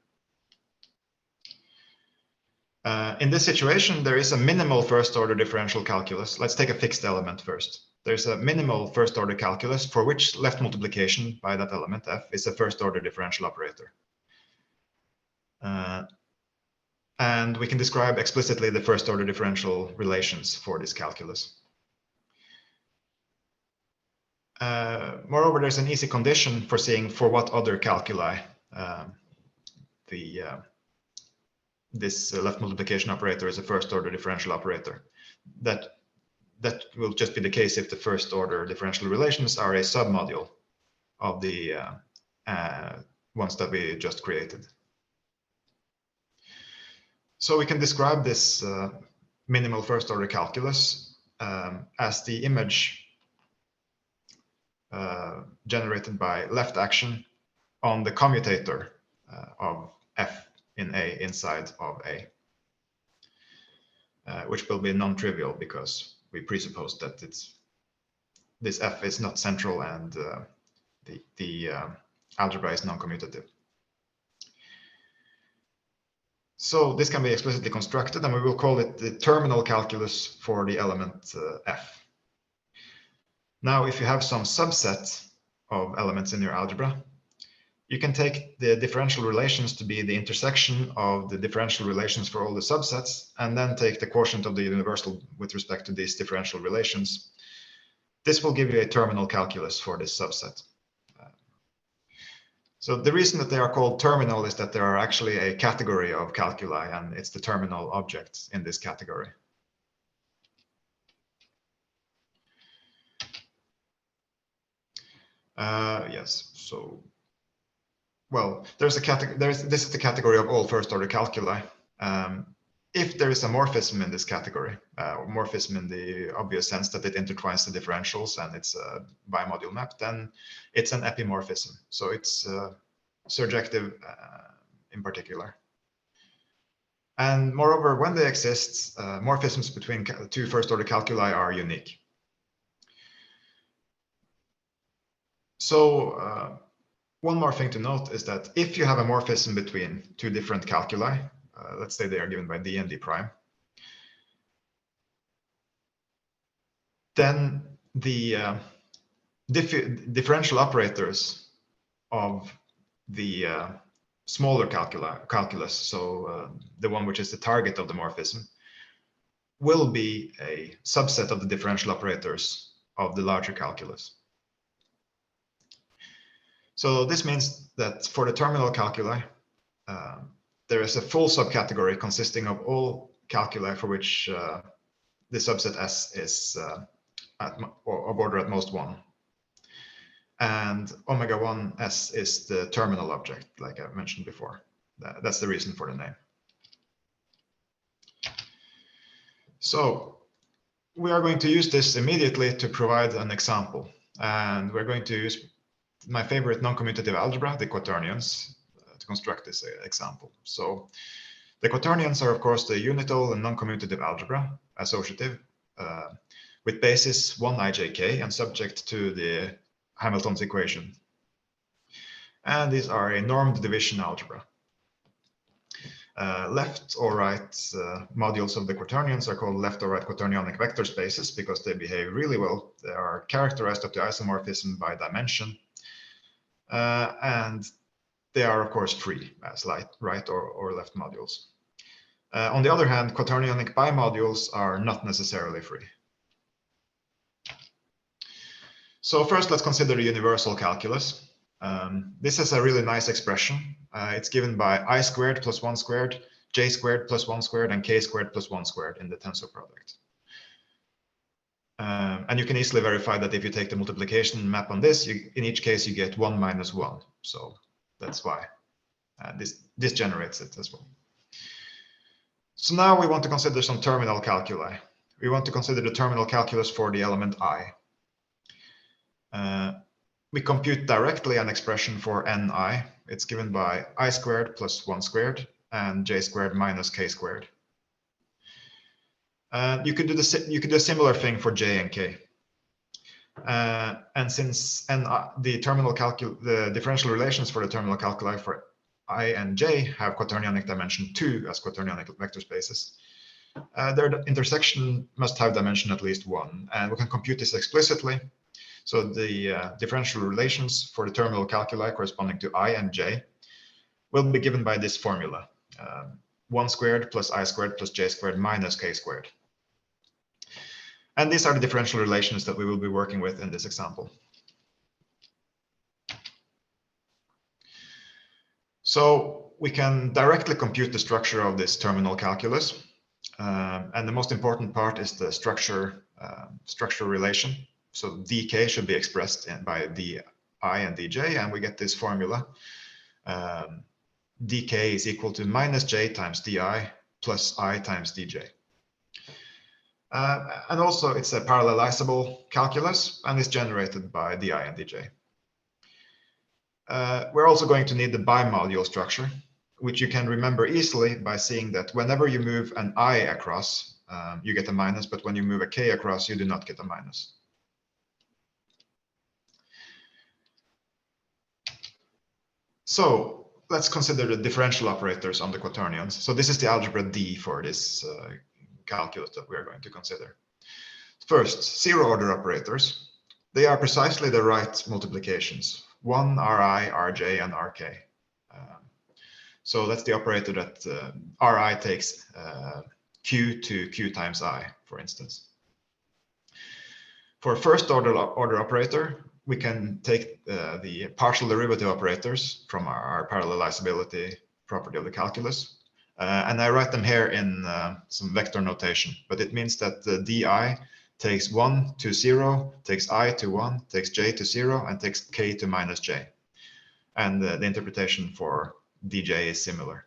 Speaker 2: In this situation, there is a minimal first order differential calculus. Let's take a fixed element first. There's a minimal first order calculus for which left multiplication by that element f is a first order differential operator. And we can describe explicitly the first order differential relations for this calculus. Moreover, there's an easy condition for seeing for what other calculi this left multiplication operator is a first order differential operator. That will just be the case if the first order differential relations are a submodule of the ones that we just created. So we can describe this minimal first order calculus as the image generated by left action on the commutator of f in A inside of A, which will be non-trivial because we presuppose that this f is not central and the algebra is non-commutative. So this can be explicitly constructed, and we will call it the terminal calculus for the element f. Now, if you have some subset of elements in your algebra, you can take the differential relations to be the intersection of the differential relations for all the subsets, and then take the quotient of the universal with respect to these differential relations. This will give you a terminal calculus for this subset. So the reason that they are called terminal is that there are actually a category of calculi, and it's the terminal objects in this category. Yes, so, well, there's a category. This is the category of all first-order calculi. If there is a morphism in this category, morphism in the obvious sense that it intertwines the differentials and it's a bimodule map, then it's an epimorphism. So it's surjective in particular. And moreover, when they exist, morphisms between two first-order calculi are unique. So one more thing to note is that if you have a morphism between two different calculi, let's say they are given by d and d prime, then the differential operators of the smaller calculus, so the one which is the target of the morphism, will be a subset of the differential operators of the larger calculus. So this means that for the terminal calculi, there is a full subcategory consisting of all calculi for which the subset S is of order at most 1. And omega 1 S is the terminal object, like I mentioned before. That's the reason for the name. So we are going to use this immediately to provide an example. And we're going to use my favorite non-commutative algebra, the quaternions, to construct this example. So the quaternions are, of course, the unital and non-commutative algebra, associative, with basis 1ijk and subject to the Hamilton's equation. And these are a normed division algebra. Left or right modules of the quaternions are called left or right quaternionic vector spaces because they behave really well. They are characterized up to isomorphism by dimension. And they are, of course, free as right or left modules. On the other hand, quaternionic bimodules are not necessarily free. So first, let's consider the universal calculus. This is a really nice expression. It's given by I squared plus 1 squared, j squared plus 1 squared, and k squared plus 1 squared in the tensor product. And you can easily verify that if you take the multiplication map on this, in each case you get 1 minus 1. So that's why this generates it as well. So now we want to consider some terminal calculi. We want to consider the terminal calculus for the element I. We compute directly an expression for ni. It's given by I squared plus 1 squared and j squared minus k squared. You could do a similar thing for j and k. And since the differential relations for the terminal calculi for I and j have quaternionic dimension 2 as quaternionic vector spaces, their intersection must have dimension at least 1. And we can compute this explicitly. So the differential relations for the terminal calculi corresponding to I and j will be given by this formula, 1 squared plus I squared plus j squared minus k squared. And these are the differential relations that we will be working with in this example. So we can directly compute the structure of this terminal calculus. And the most important part is the structure relation. So dk should be expressed by di and dj, and we get this formula. Dk is equal to minus j times di plus I times dj. And also it's a parallelizable calculus and is generated by di and dj. We're also going to need the bimodule structure, which you can remember easily by seeing that whenever you move an I across, you get a minus, but when you move a k across, you do not get a minus. So let's consider the differential operators on the quaternions. So this is the algebra D for this calculus that we are going to consider. First, zero order operators. They are precisely the right multiplications. 1, Ri, Rj, and Rk. So that's the operator that Ri takes q to q times I, for instance. For first order operator, we can take the partial derivative operators from our parallelizability property of the calculus. And I write them here in some vector notation, but it means that the di takes 1 to 0, takes I to 1, takes j to 0, and takes k to minus j. And the interpretation for dj is similar.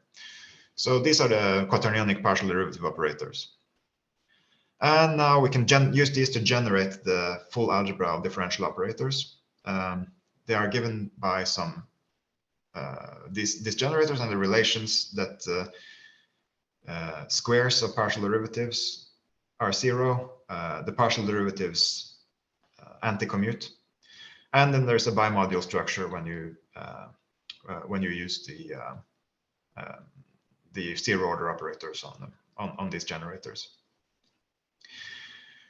Speaker 2: So these are the quaternionic partial derivative operators. And now we can use these to generate the full algebra of differential operators. They are given by some these generators and the relations that squares of partial derivatives are 0, the partial derivatives anti-commute, and then there's a bimodule structure when you use the zero order operators on them on these generators.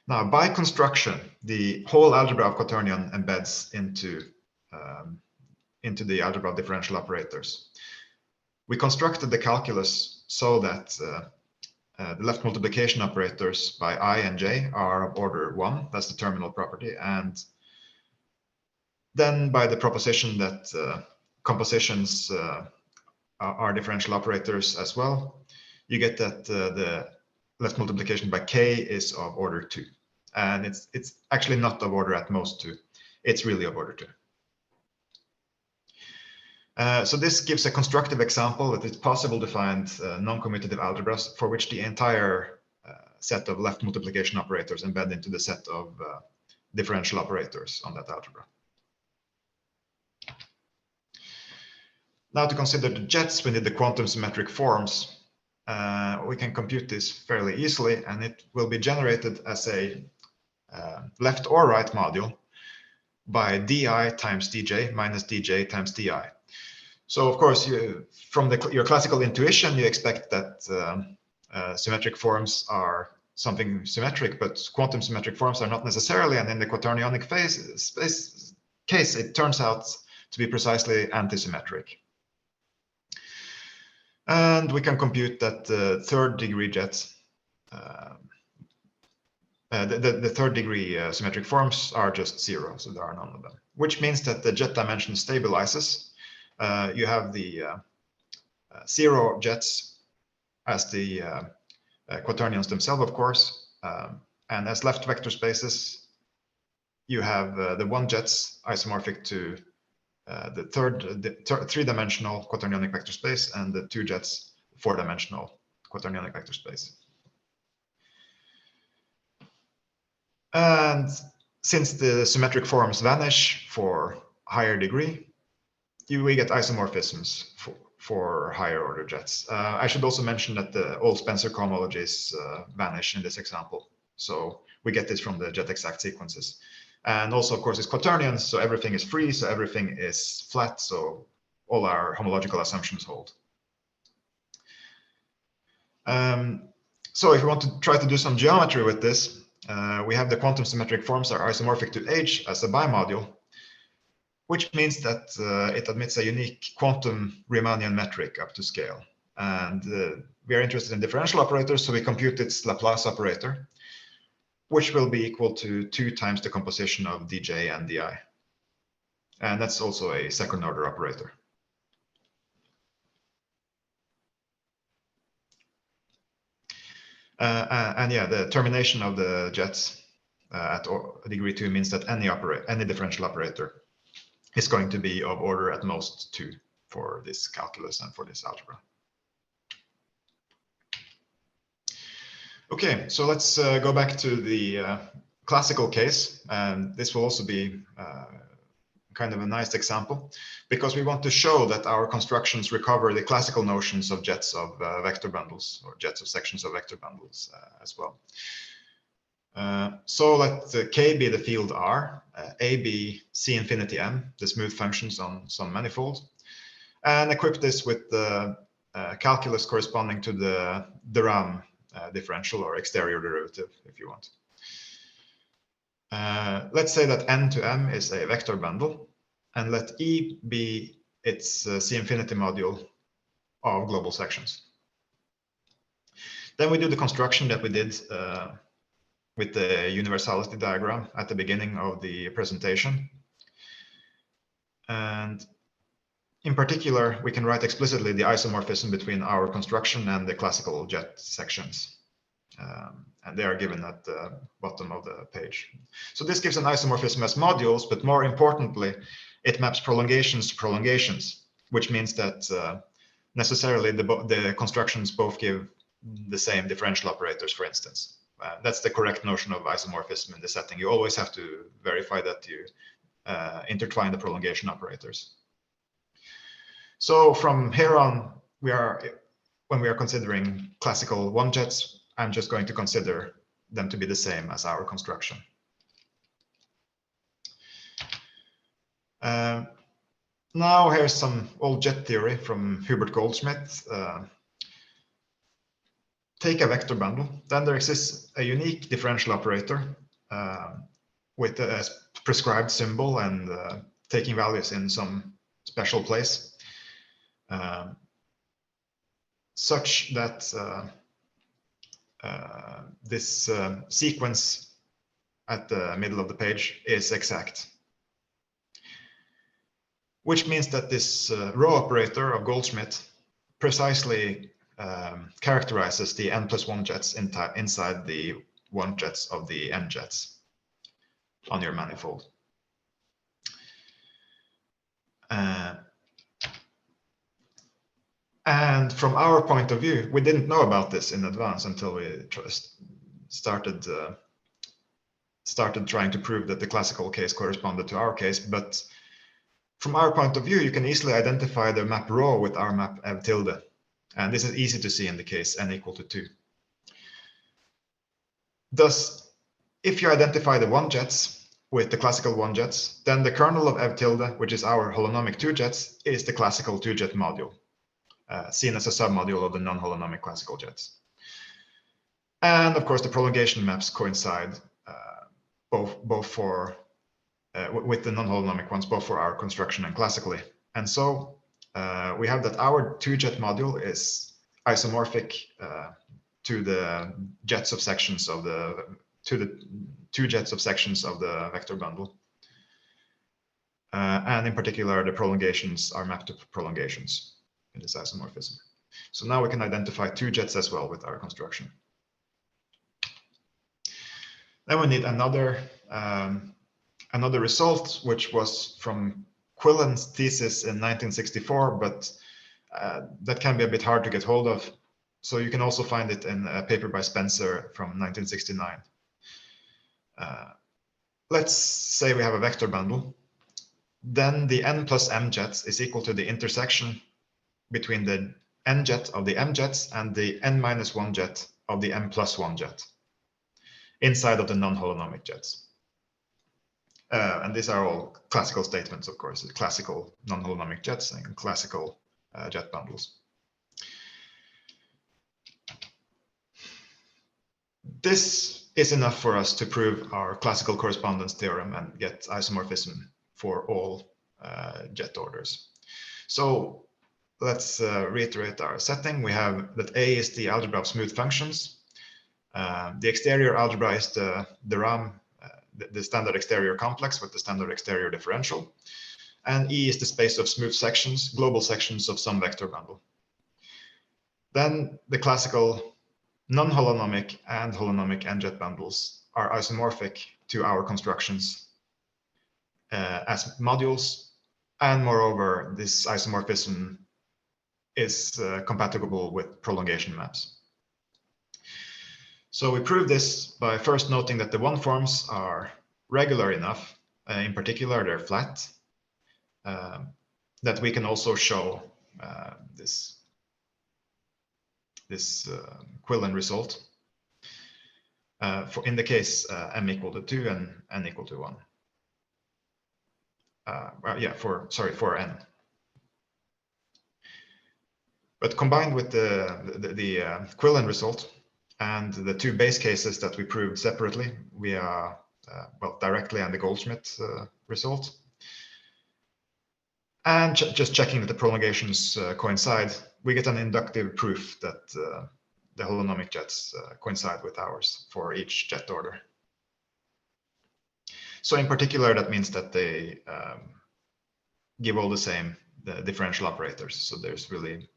Speaker 2: Now, by construction, the whole algebra of quaternion embeds into the algebra of differential operators. We constructed the calculus so that the left multiplication operators by I and j are of order 1, that's the terminal property, and then by the proposition that compositions are differential operators as well, you get that the left multiplication by k is of order 2. And it's actually not of order at most 2. It's really of order 2. So this gives a constructive example that it's possible to find noncommutative algebras for which the entire set of left multiplication operators embed into the set of differential operators on that algebra. Now to consider the jets, we need the quantum symmetric forms. We can compute this fairly easily, and it will be generated as a left or right module by di times dj minus dj times di. So of course, from your classical intuition, you expect that symmetric forms are something symmetric, but quantum symmetric forms are not necessarily, and in the quaternionic case, it turns out to be precisely antisymmetric. And we can compute that the third degree jets, the third degree symmetric forms are just 0, so there are none of them, which means that the jet dimension stabilizes. You have the 0 jets as the quaternions themselves, of course, and as left vector spaces, you have the 1 jets isomorphic to the three-dimensional quaternionic vector space and the 2 jets 4-dimensional quaternionic vector space. And since the symmetric forms vanish for higher degree, we get isomorphisms for higher order jets. I should also mention that all Spencer cohomologies vanish in this example. So we get this from the jet exact sequences. And also, of course, it's quaternion, so everything is free, so everything is flat, so all our homological assumptions hold. So if we want to try to do some geometry with this, we have the quantum symmetric forms are isomorphic to H as a bimodule, which means that it admits a unique quantum Riemannian metric up to scale. And we are interested in differential operators, so we compute its Laplace operator, which will be equal to 2 times the composition of dj and di. And that's also a second order operator. And yeah, the termination of the jets at degree 2 means that any differential operator is going to be of order at most 2 for this calculus and for this algebra. Okay, so let's go back to the classical case, and this will also be kind of a nice example, because we want to show that our constructions recover the classical notions of jets of vector bundles, or jets of sections of vector bundles as well. So let K be the field R, A be C infinity M, the smooth functions on some manifold, and equip this with the calculus corresponding to the Durham differential or exterior derivative, if you want. Let's say that n to m is a vector bundle, and let E be its C infinity module of global sections. Then we do the construction that we did with the universality diagram at the beginning of the presentation. And in particular, we can write explicitly the isomorphism between our construction and the classical jet sections. And they are given at the bottom of the page. So this gives an isomorphism as modules, but more importantly, it maps prolongations to prolongations, which means that necessarily the constructions both give the same differential operators, for instance. That's the correct notion of isomorphism in this setting. You always have to verify that you intertwine the prolongation operators. So from here on, when we are considering classical one-jets, I'm just going to consider them to be the same as our construction. Now here's some old jet theory from Hubert Goldschmidt. Take a vector bundle, then there exists a unique differential operator with a prescribed symbol and taking values in some special place, such that this sequence at the middle of the page is exact. Which means that this row operator of Goldschmidt precisely characterizes the n+1 jets inside the 1 jets of the n jets on your manifold. And from our point of view, we didn't know about this in advance until we started trying to prove that the classical case corresponded to our case. But from our point of view, you can easily identify the map rho with our map ev tilde. And this is easy to see in the case n equal to 2. Thus, if you identify the 1 jets with the classical 1 jets, then the kernel of ev tilde, which is our holonomic 2 jets, is the classical 2 jet module, seen as a submodule of the non-holonomic classical jets. And of course, the prolongation maps coincide both for with the non-holonomic ones, both for our construction and classically. And so we have that our 2-jet module is isomorphic to the jets of sections of the 2 jets of sections of the vector bundle. And in particular, the prolongations are mapped to prolongations in this isomorphism. So now we can identify 2 jets as well with our construction. Then we need another result, which was from Quillen's thesis in 1964, but that can be a bit hard to get hold of. So you can also find it in a paper by Spencer from 1969. Let's say we have a vector bundle. Then the n plus m jets is equal to the intersection between the n jet of the m jets and the n minus 1 jet of the m plus 1 jet inside of the non-holonomic jets. And these are all classical statements, of course, classical non-holonomic jets and classical jet bundles. This is enough for us to prove our classical correspondence theorem and get isomorphism for all jet orders. So let's reiterate our setting. We have that A is the algebra of smooth functions. The exterior algebra is the RAM, the standard exterior complex with the standard exterior differential. And E is the space of smooth sections, global sections of some vector bundle. Then the classical non-holonomic and holonomic n-jet bundles are isomorphic to our constructions as modules. And moreover, this isomorphism is compatible with prolongation maps. So we prove this by first noting that the one forms are regular enough, in particular they're flat, that we can also show this Quillen result in the case m equal to 2 and n equal to 1. For n. But combined with the Quillen result and the 2 base cases that we proved separately via, directly and the Goldschmidt result, and just checking that the prolongations coincide, we get an inductive proof that the holonomic jets coincide with ours for each jet order. So in particular, that means that give all the same differential operators. So there's really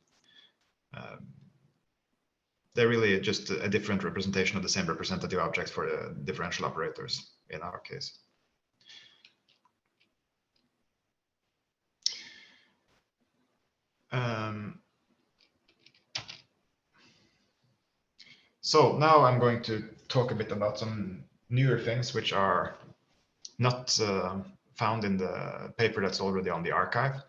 Speaker 2: they're really just a different representation of the same representative object for the differential operators in our case. So now I'm going to talk a bit about some newer things which are not found in the paper that's already on the archive.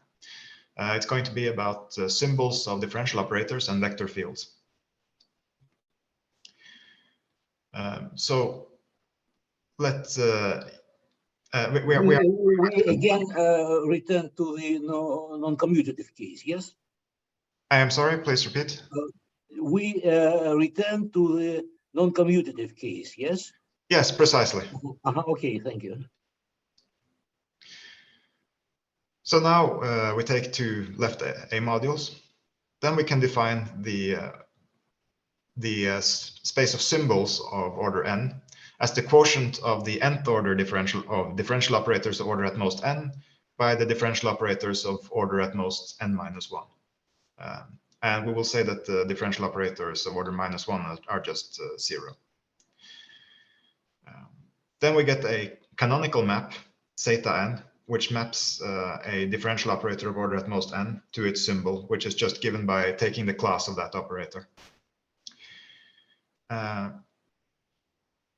Speaker 2: It's going to be about symbols of differential operators and vector fields. So let's
Speaker 1: we again return to the non-commutative case, yes?
Speaker 2: I am sorry, please repeat.
Speaker 1: We return to the non-commutative case, yes?
Speaker 2: Yes, precisely.
Speaker 1: Okay, thank you.
Speaker 2: So now we take two left A modules. Then we can define the space of symbols of order n as the quotient of the nth order differential operators of order at most n by the differential operators of order at most n minus 1. And we will say that the differential operators of order minus 1 are just 0. Then we get a canonical map, zeta n, which maps a differential operator of order at most n to its symbol, which is just given by taking the class of that operator.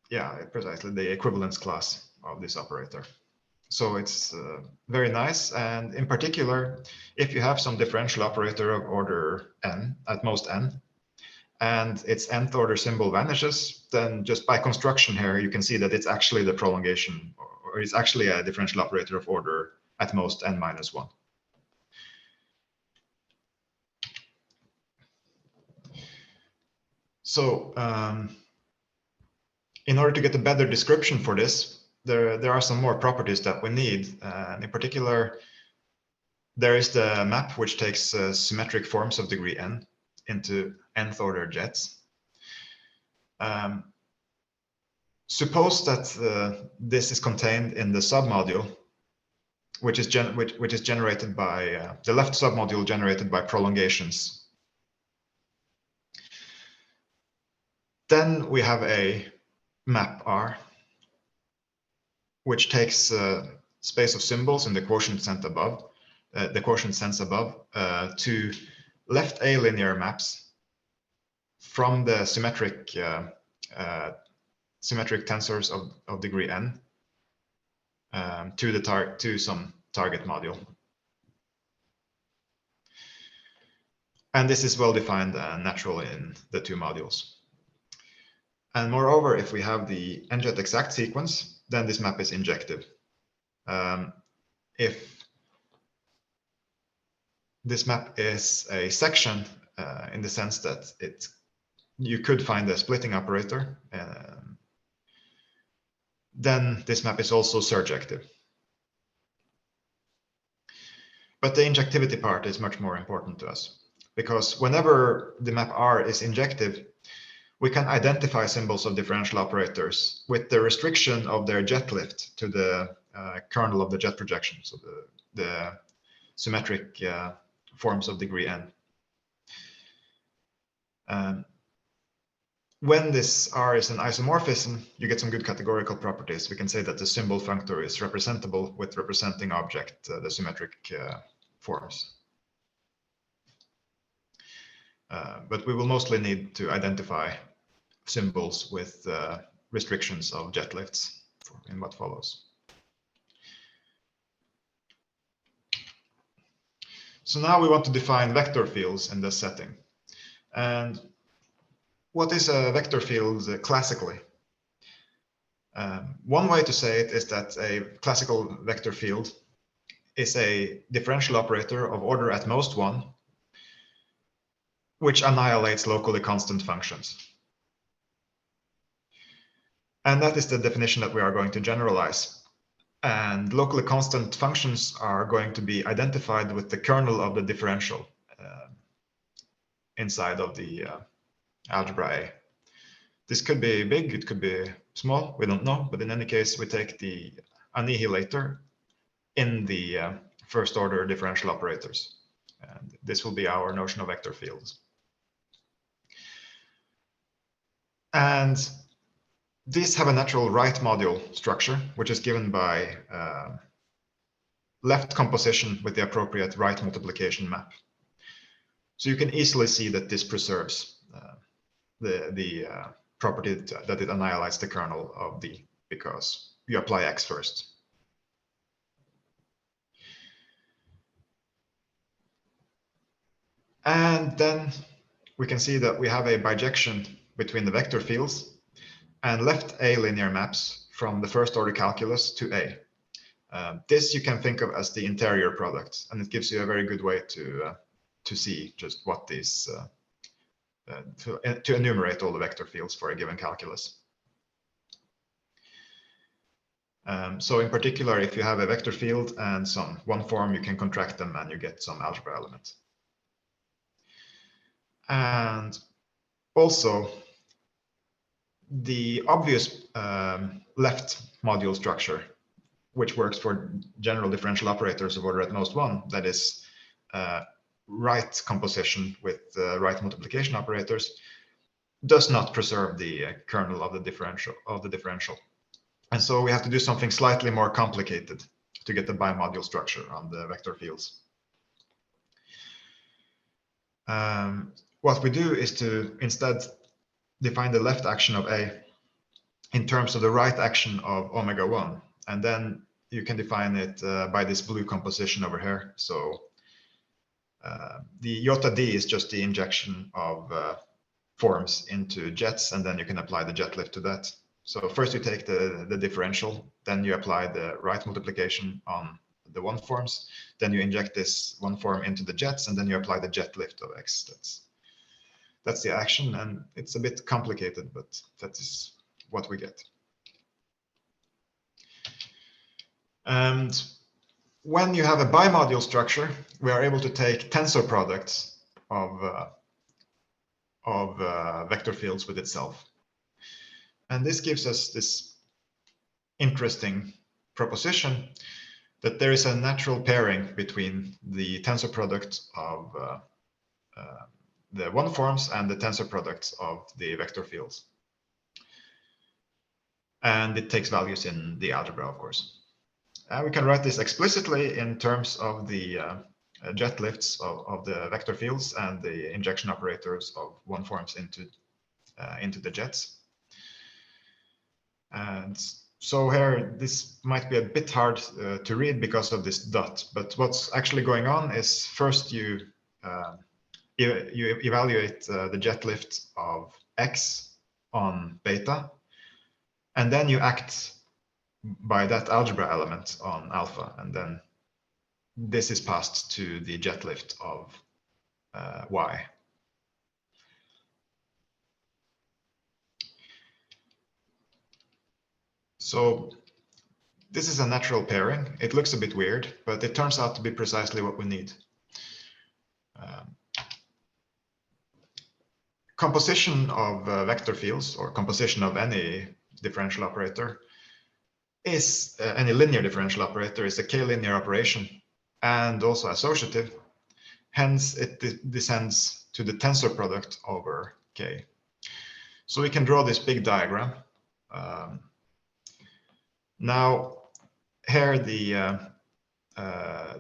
Speaker 2: Yeah, precisely the equivalence class of this operator. So it's very nice. And in particular, if you have some differential operator of order n, at most n, and its nth order symbol vanishes, then just by construction here, you can see that it's actually the prolongation, or it's actually a differential operator of order at most n minus 1. So in order to get a better description for this, there are some more properties that we need. And in particular, there is the map which takes symmetric forms of degree n into nth order jets. Suppose that this is contained in the submodule, which is generated by the left submodule generated by prolongations. Then we have a map R, which takes space of symbols in the quotient sense above, to left A linear maps from the symmetric tensors of degree n to some target module. And this is well defined and natural in the two modules. And moreover, if we have the n-jet exact sequence, then this map is injective. If this map is a section in the sense that you could find a splitting operator, then this map is also surjective. But the injectivity part is much more important to us, because whenever the map R is injective, we can identify symbols of differential operators with the restriction of their jet lift to the kernel of the jet projection, so the symmetric forms of degree n. When this R is an isomorphism, you get some good categorical properties. We can say that the symbol functor is representable with representing object, the symmetric forms. But we will mostly need to identify symbols with restrictions of jet lifts in what follows. So now we want to define vector fields in this setting. And what is a vector field classically? One way to say it is that a classical vector field is a differential operator of order at most 1, which annihilates locally constant functions. And that is the definition that we are going to generalize. And locally constant functions are going to be identified with the kernel of the differential inside of the algebra A. This could be big, it could be small, we don't know. But in any case, we take the annihilator in the first order differential operators. And this will be our notion of vector fields. And these have a natural right module structure, which is given by left composition with the appropriate right multiplication map. So you can easily see that this preserves the property that it annihilates the kernel of D, because you apply X first. And then we can see that we have a bijection between the vector fields and left A linear maps from the first order calculus to A. This you can think of as the interior product, and it gives you a very good way to see just what these to enumerate all the vector fields for a given calculus. So in particular, if you have a vector field and one form, you can contract them and you get some algebra element. And also, the obvious left module structure, which works for general differential operators of order at most 1, that is right composition with right multiplication operators, does not preserve the kernel of the differential. And so we have to do something slightly more complicated to get the bimodule structure on the vector fields. What we do is to instead define the left action of A in terms of the right action of omega 1. And then you can define it by this blue composition over here. So the iota D is just the injection of forms into jets, and then you can apply the jet lift to that. So first you take the differential, then you apply the right multiplication on the one forms, then you inject this one form into the jets, and then you apply the jet lift of X. That's the action, and it's a bit complicated, but that is what we get. And when you have a bimodule structure, we are able to take tensor products of vector fields with itself. And this gives us this interesting proposition that there is a natural pairing between the tensor product of the one forms and the tensor products of the vector fields. And it takes values in the algebra, of course. We can write this explicitly in terms of the jet lifts of the vector fields and the injection operators of one forms into the jets. And so here, this might be a bit hard to read because of this dot, but what's actually going on is first you evaluate the jet lift of X on beta, and then you act by that algebra element on alpha, and then this is passed to the jet lift of Y. So this is a natural pairing. It looks a bit weird, but it turns out to be precisely what we need. Composition of vector fields, or composition of any differential operator, is any linear differential operator is a k-linear operation and also associative. Hence, it descends to the tensor product over k. So we can draw this big diagram. Now, here the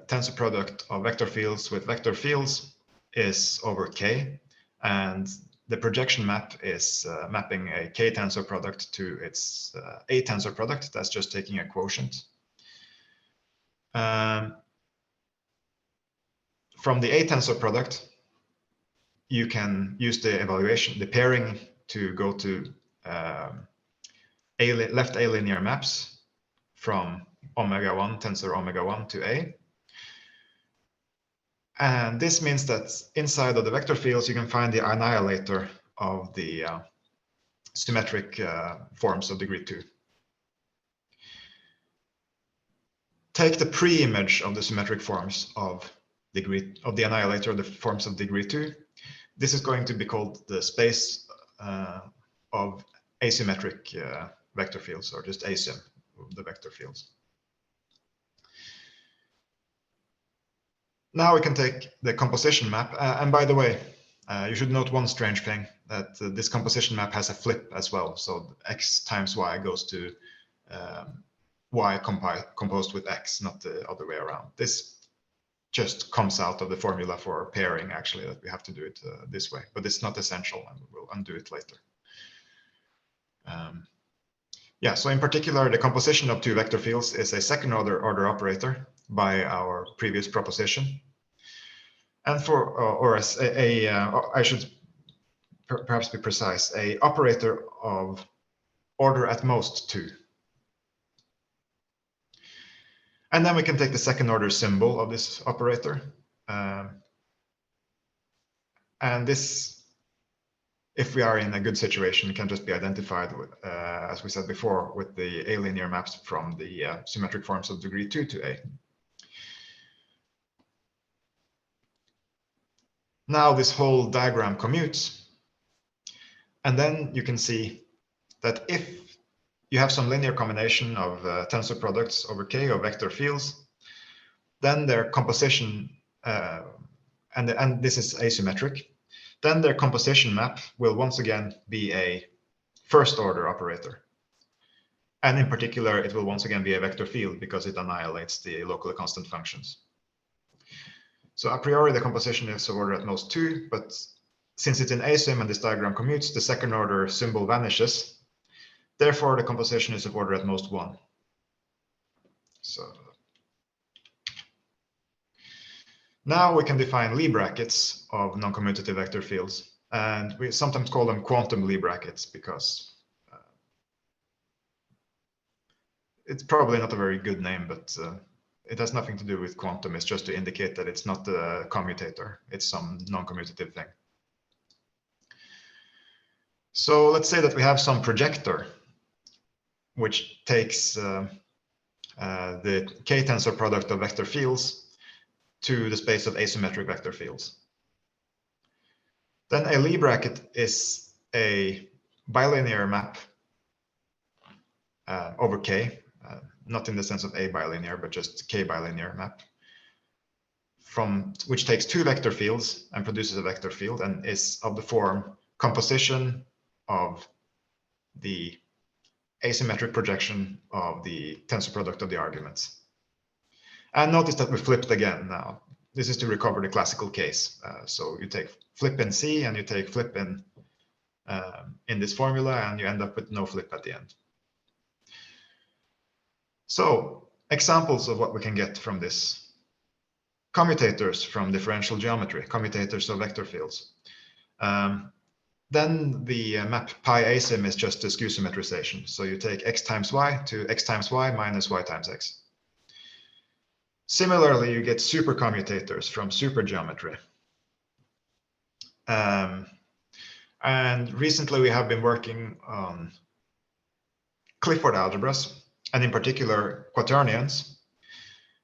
Speaker 2: tensor product of vector fields with vector fields is over k, and the projection map is mapping a k tensor product to its a tensor product. That's just taking a quotient. From the a tensor product, you can use the evaluation, the pairing, to go to left a linear maps from omega 1, tensor omega 1 to A. And this means that inside of the vector fields, you can find the annihilator of the symmetric forms of degree 2. Take the pre-image of the symmetric forms of the annihilator of the forms of degree 2. This is going to be called the space of asymmetric vector fields, or just asim of the vector fields. Now we can take the composition map. And by the way, you should note one strange thing, that this composition map has a flip as well. So x times y goes to y composed with x, not the other way around. This just comes out of the formula for pairing, actually, that we have to do it this way. But it's not essential, and we'll undo it later. Yeah, so in particular, the composition of two vector fields is a second order operator by our previous proposition. And for, I should perhaps be precise, a operator of order at most 2. And then we can take the second order symbol of this operator. And this, if we are in a good situation, can just be identified with, as we said before, with the alinear maps from the symmetric forms of degree 2 to A. Now this whole diagram commutes. And then you can see that if you have some linear combination of tensor products over K of vector fields, then their composition, and this is asymmetric, then their composition map will once again be a first order operator. And in particular, it will once again be a vector field because it annihilates the locally constant functions. So a priori, the composition is of order at most 2, but since it's in asym and this diagram commutes, the second order symbol vanishes. Therefore, the composition is of order at most 1. So now we can define Lie brackets of noncommutative vector fields, and we sometimes call them quantum Lie brackets because it's probably not a very good name, but it has nothing to do with quantum. It's just to indicate that it's not a commutator. It's some noncommutative thing. So let's say that we have some projector which takes the K tensor product of vector fields to the space of asymmetric vector fields. Then a Lie bracket is a bilinear map over K, not in the sense of a bilinear, but just K bilinear map, from which takes two vector fields and produces a vector field and is of the form composition of the asymmetric projection of the tensor product of the arguments. And notice that we flipped again now. This is to recover the classical case. So you take flip in C and you take flip in this formula, and you end up with no flip at the end. So examples of what we can get from this. Commutators from differential geometry, commutators of vector fields. Then the map pi asym is just a skew symmetrization. So you take x times y to x times y minus y times x. Similarly, you get supercommutators from supergeometry. And recently we have been working on Clifford algebras, and in particular quaternions,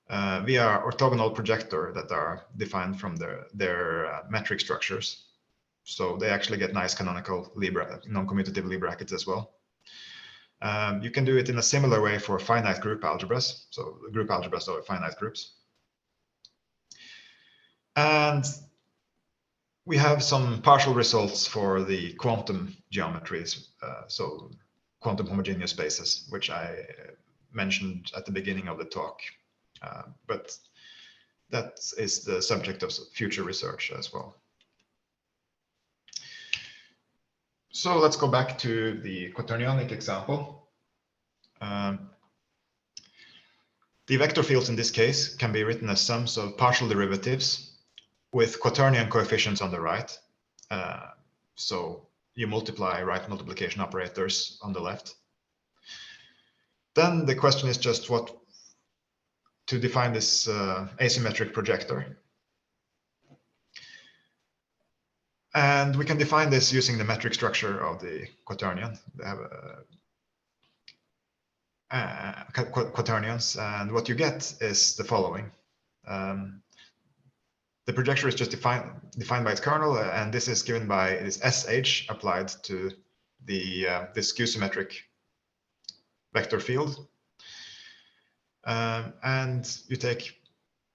Speaker 2: via orthogonal projector that are defined from their metric structures. So they actually get nice canonical non-commutative Lie brackets as well. You can do it in a similar way for finite group algebras, so group algebras over finite groups. And we have some partial results for the quantum geometries, so quantum homogeneous spaces, which I mentioned at the beginning of the talk. But that is the subject of future research as well. So let's go back to the quaternionic example. The vector fields in this case can be written as sums of partial derivatives with quaternion coefficients on the right. So you multiply right multiplication operators on the left. Then the question is just what to define this asymmetric projector. And we can define this using the metric structure of the quaternion. They have quaternions, and what you get is the following. The projector is just defined by its kernel, and this is given by this SH applied to the this skew symmetric vector field. And you take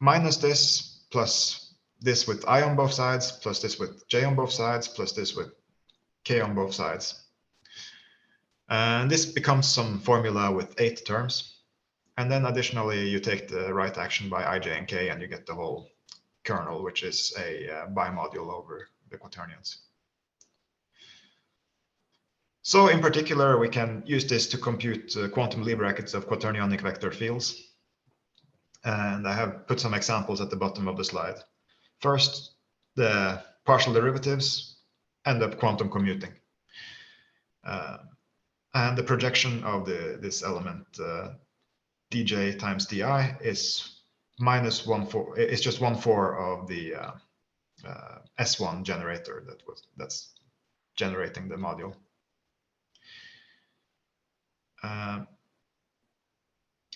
Speaker 2: minus this plus this with I on both sides, plus this with J on both sides, plus this with K on both sides. And this becomes some formula with 8 terms. And then additionally, you take the right action by I, J, and K, and you get the whole kernel, which is a bimodule over the quaternions. So in particular, we can use this to compute quantum Lie brackets of quaternionic vector fields. And I have put some examples at the bottom of the slide. First, the partial derivatives end up quantum commuting. And the projection of this element dj times di is minus 1/4. It's just 1/4 of the S1 generator that's generating the module.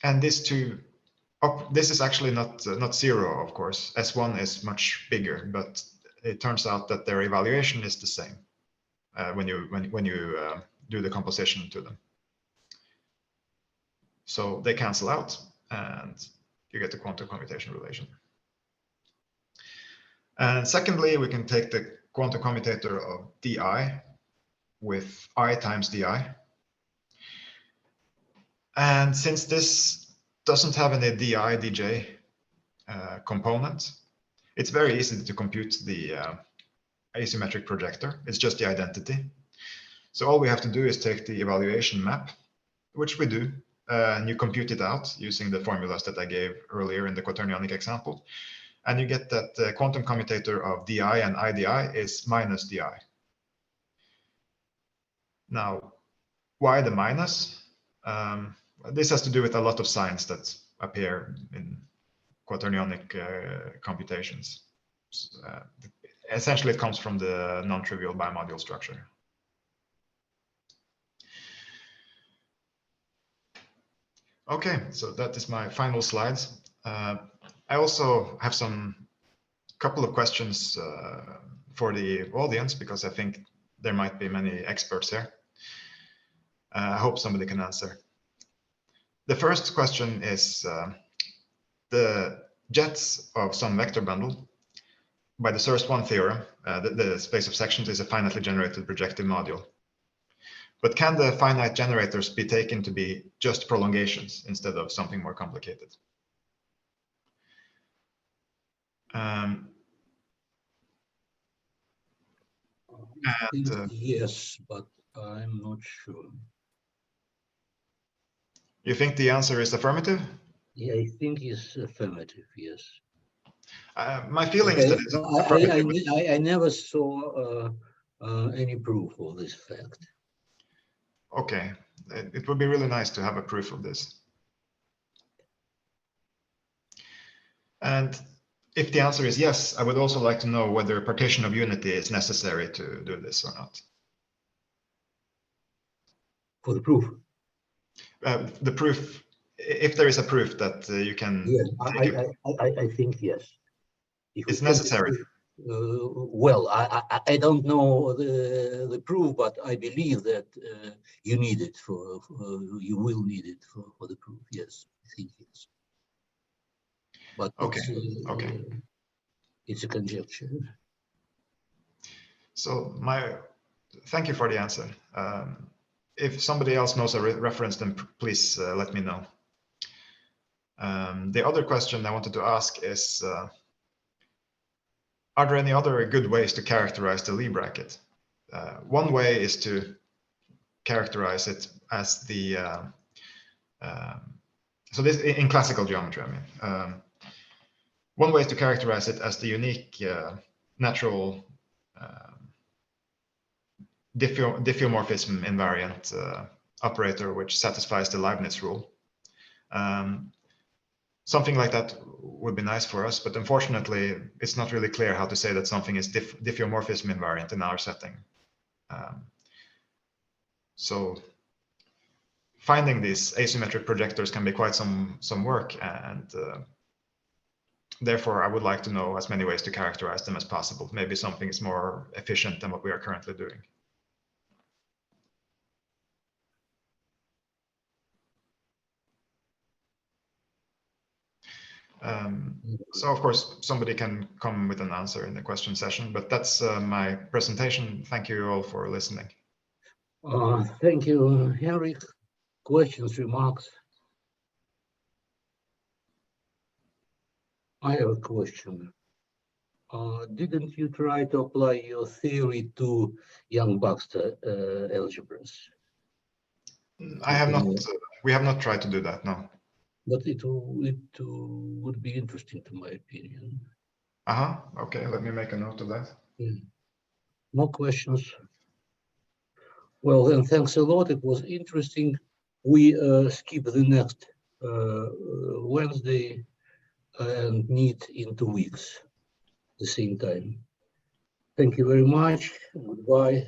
Speaker 2: And this is actually not zero, of course. S1 is much bigger, but it turns out that their evaluation is the same when you do the composition to them. So they cancel out, and you get the quantum commutation relation. And secondly, we can take the quantum commutator of di with I times di. And since this doesn't have any di, dj component, it's very easy to compute the asymmetric projector. It's just the identity. So all we have to do is take the evaluation map, which we do, and you compute it out using the formulas that I gave earlier in the quaternionic example. And you get that the quantum commutator of di and idi is minus di. Now, why the minus? This has to do with a lot of signs that appear in quaternionic computations. Essentially, it comes from the non-trivial bimodule structure. Okay, so that is my final slides. I also have couple of questions for the audience, because I think there might be many experts here. I hope somebody can answer. The first question is the jets of some vector bundle. By the Surst-1 theorem, the space of sections is a finitely generated projective module. But can the finite generators be taken to be just prolongations instead of something more complicated?
Speaker 1: Yes, but I'm not sure.
Speaker 2: You think the answer is affirmative?
Speaker 1: Yeah, I think it's affirmative, yes.
Speaker 2: My feeling is that it's affirmative.
Speaker 1: I never saw any proof of this fact.
Speaker 2: Okay, it would be really nice to have a proof of this. And if the answer is yes, I would also like to know whether a partition of unity is necessary to do this or not.
Speaker 1: For the proof?
Speaker 2: The proof, if there is a proof that you can...
Speaker 1: Yeah, I think yes.
Speaker 2: It's necessary.
Speaker 1: Well, I don't know the proof, but I believe that you need it you will need it for the proof. Yes, I think yes. But
Speaker 2: okay,
Speaker 1: it's a conjecture.
Speaker 2: So thank you for the answer. If somebody else knows a reference, then please let me know. The other question I wanted to ask is, are there any other good ways to characterize the Lie bracket? One way is to characterize it as the, so this in classical geometry, I mean. One way is to characterize it as the unique natural diffeomorphism invariant operator which satisfies the Leibniz rule. Something like that would be nice for us, but unfortunately, it's not really clear how to say that something is diffeomorphism invariant in our setting. So finding these asymmetric projectors can be quite some work, and therefore I would like to know as many ways to characterize them as possible. Maybe something is more efficient than what we are currently doing. So of course, somebody can come with an answer in the question session, but that's my presentation. Thank you all for listening.
Speaker 1: Thank you, Henrik. Questions, remarks? I have a question. Didn't you try to apply your theory to Young-Baxter algebras?
Speaker 2: I have not. We have not tried to do that, no.
Speaker 1: But it would be interesting, to my opinion.
Speaker 2: Okay, let me make a note of that.
Speaker 1: More questions? Well, then, thanks a lot. It was interesting. We skip the next Wednesday and meet in 2 weeks, the same time. Thank you very much. Goodbye.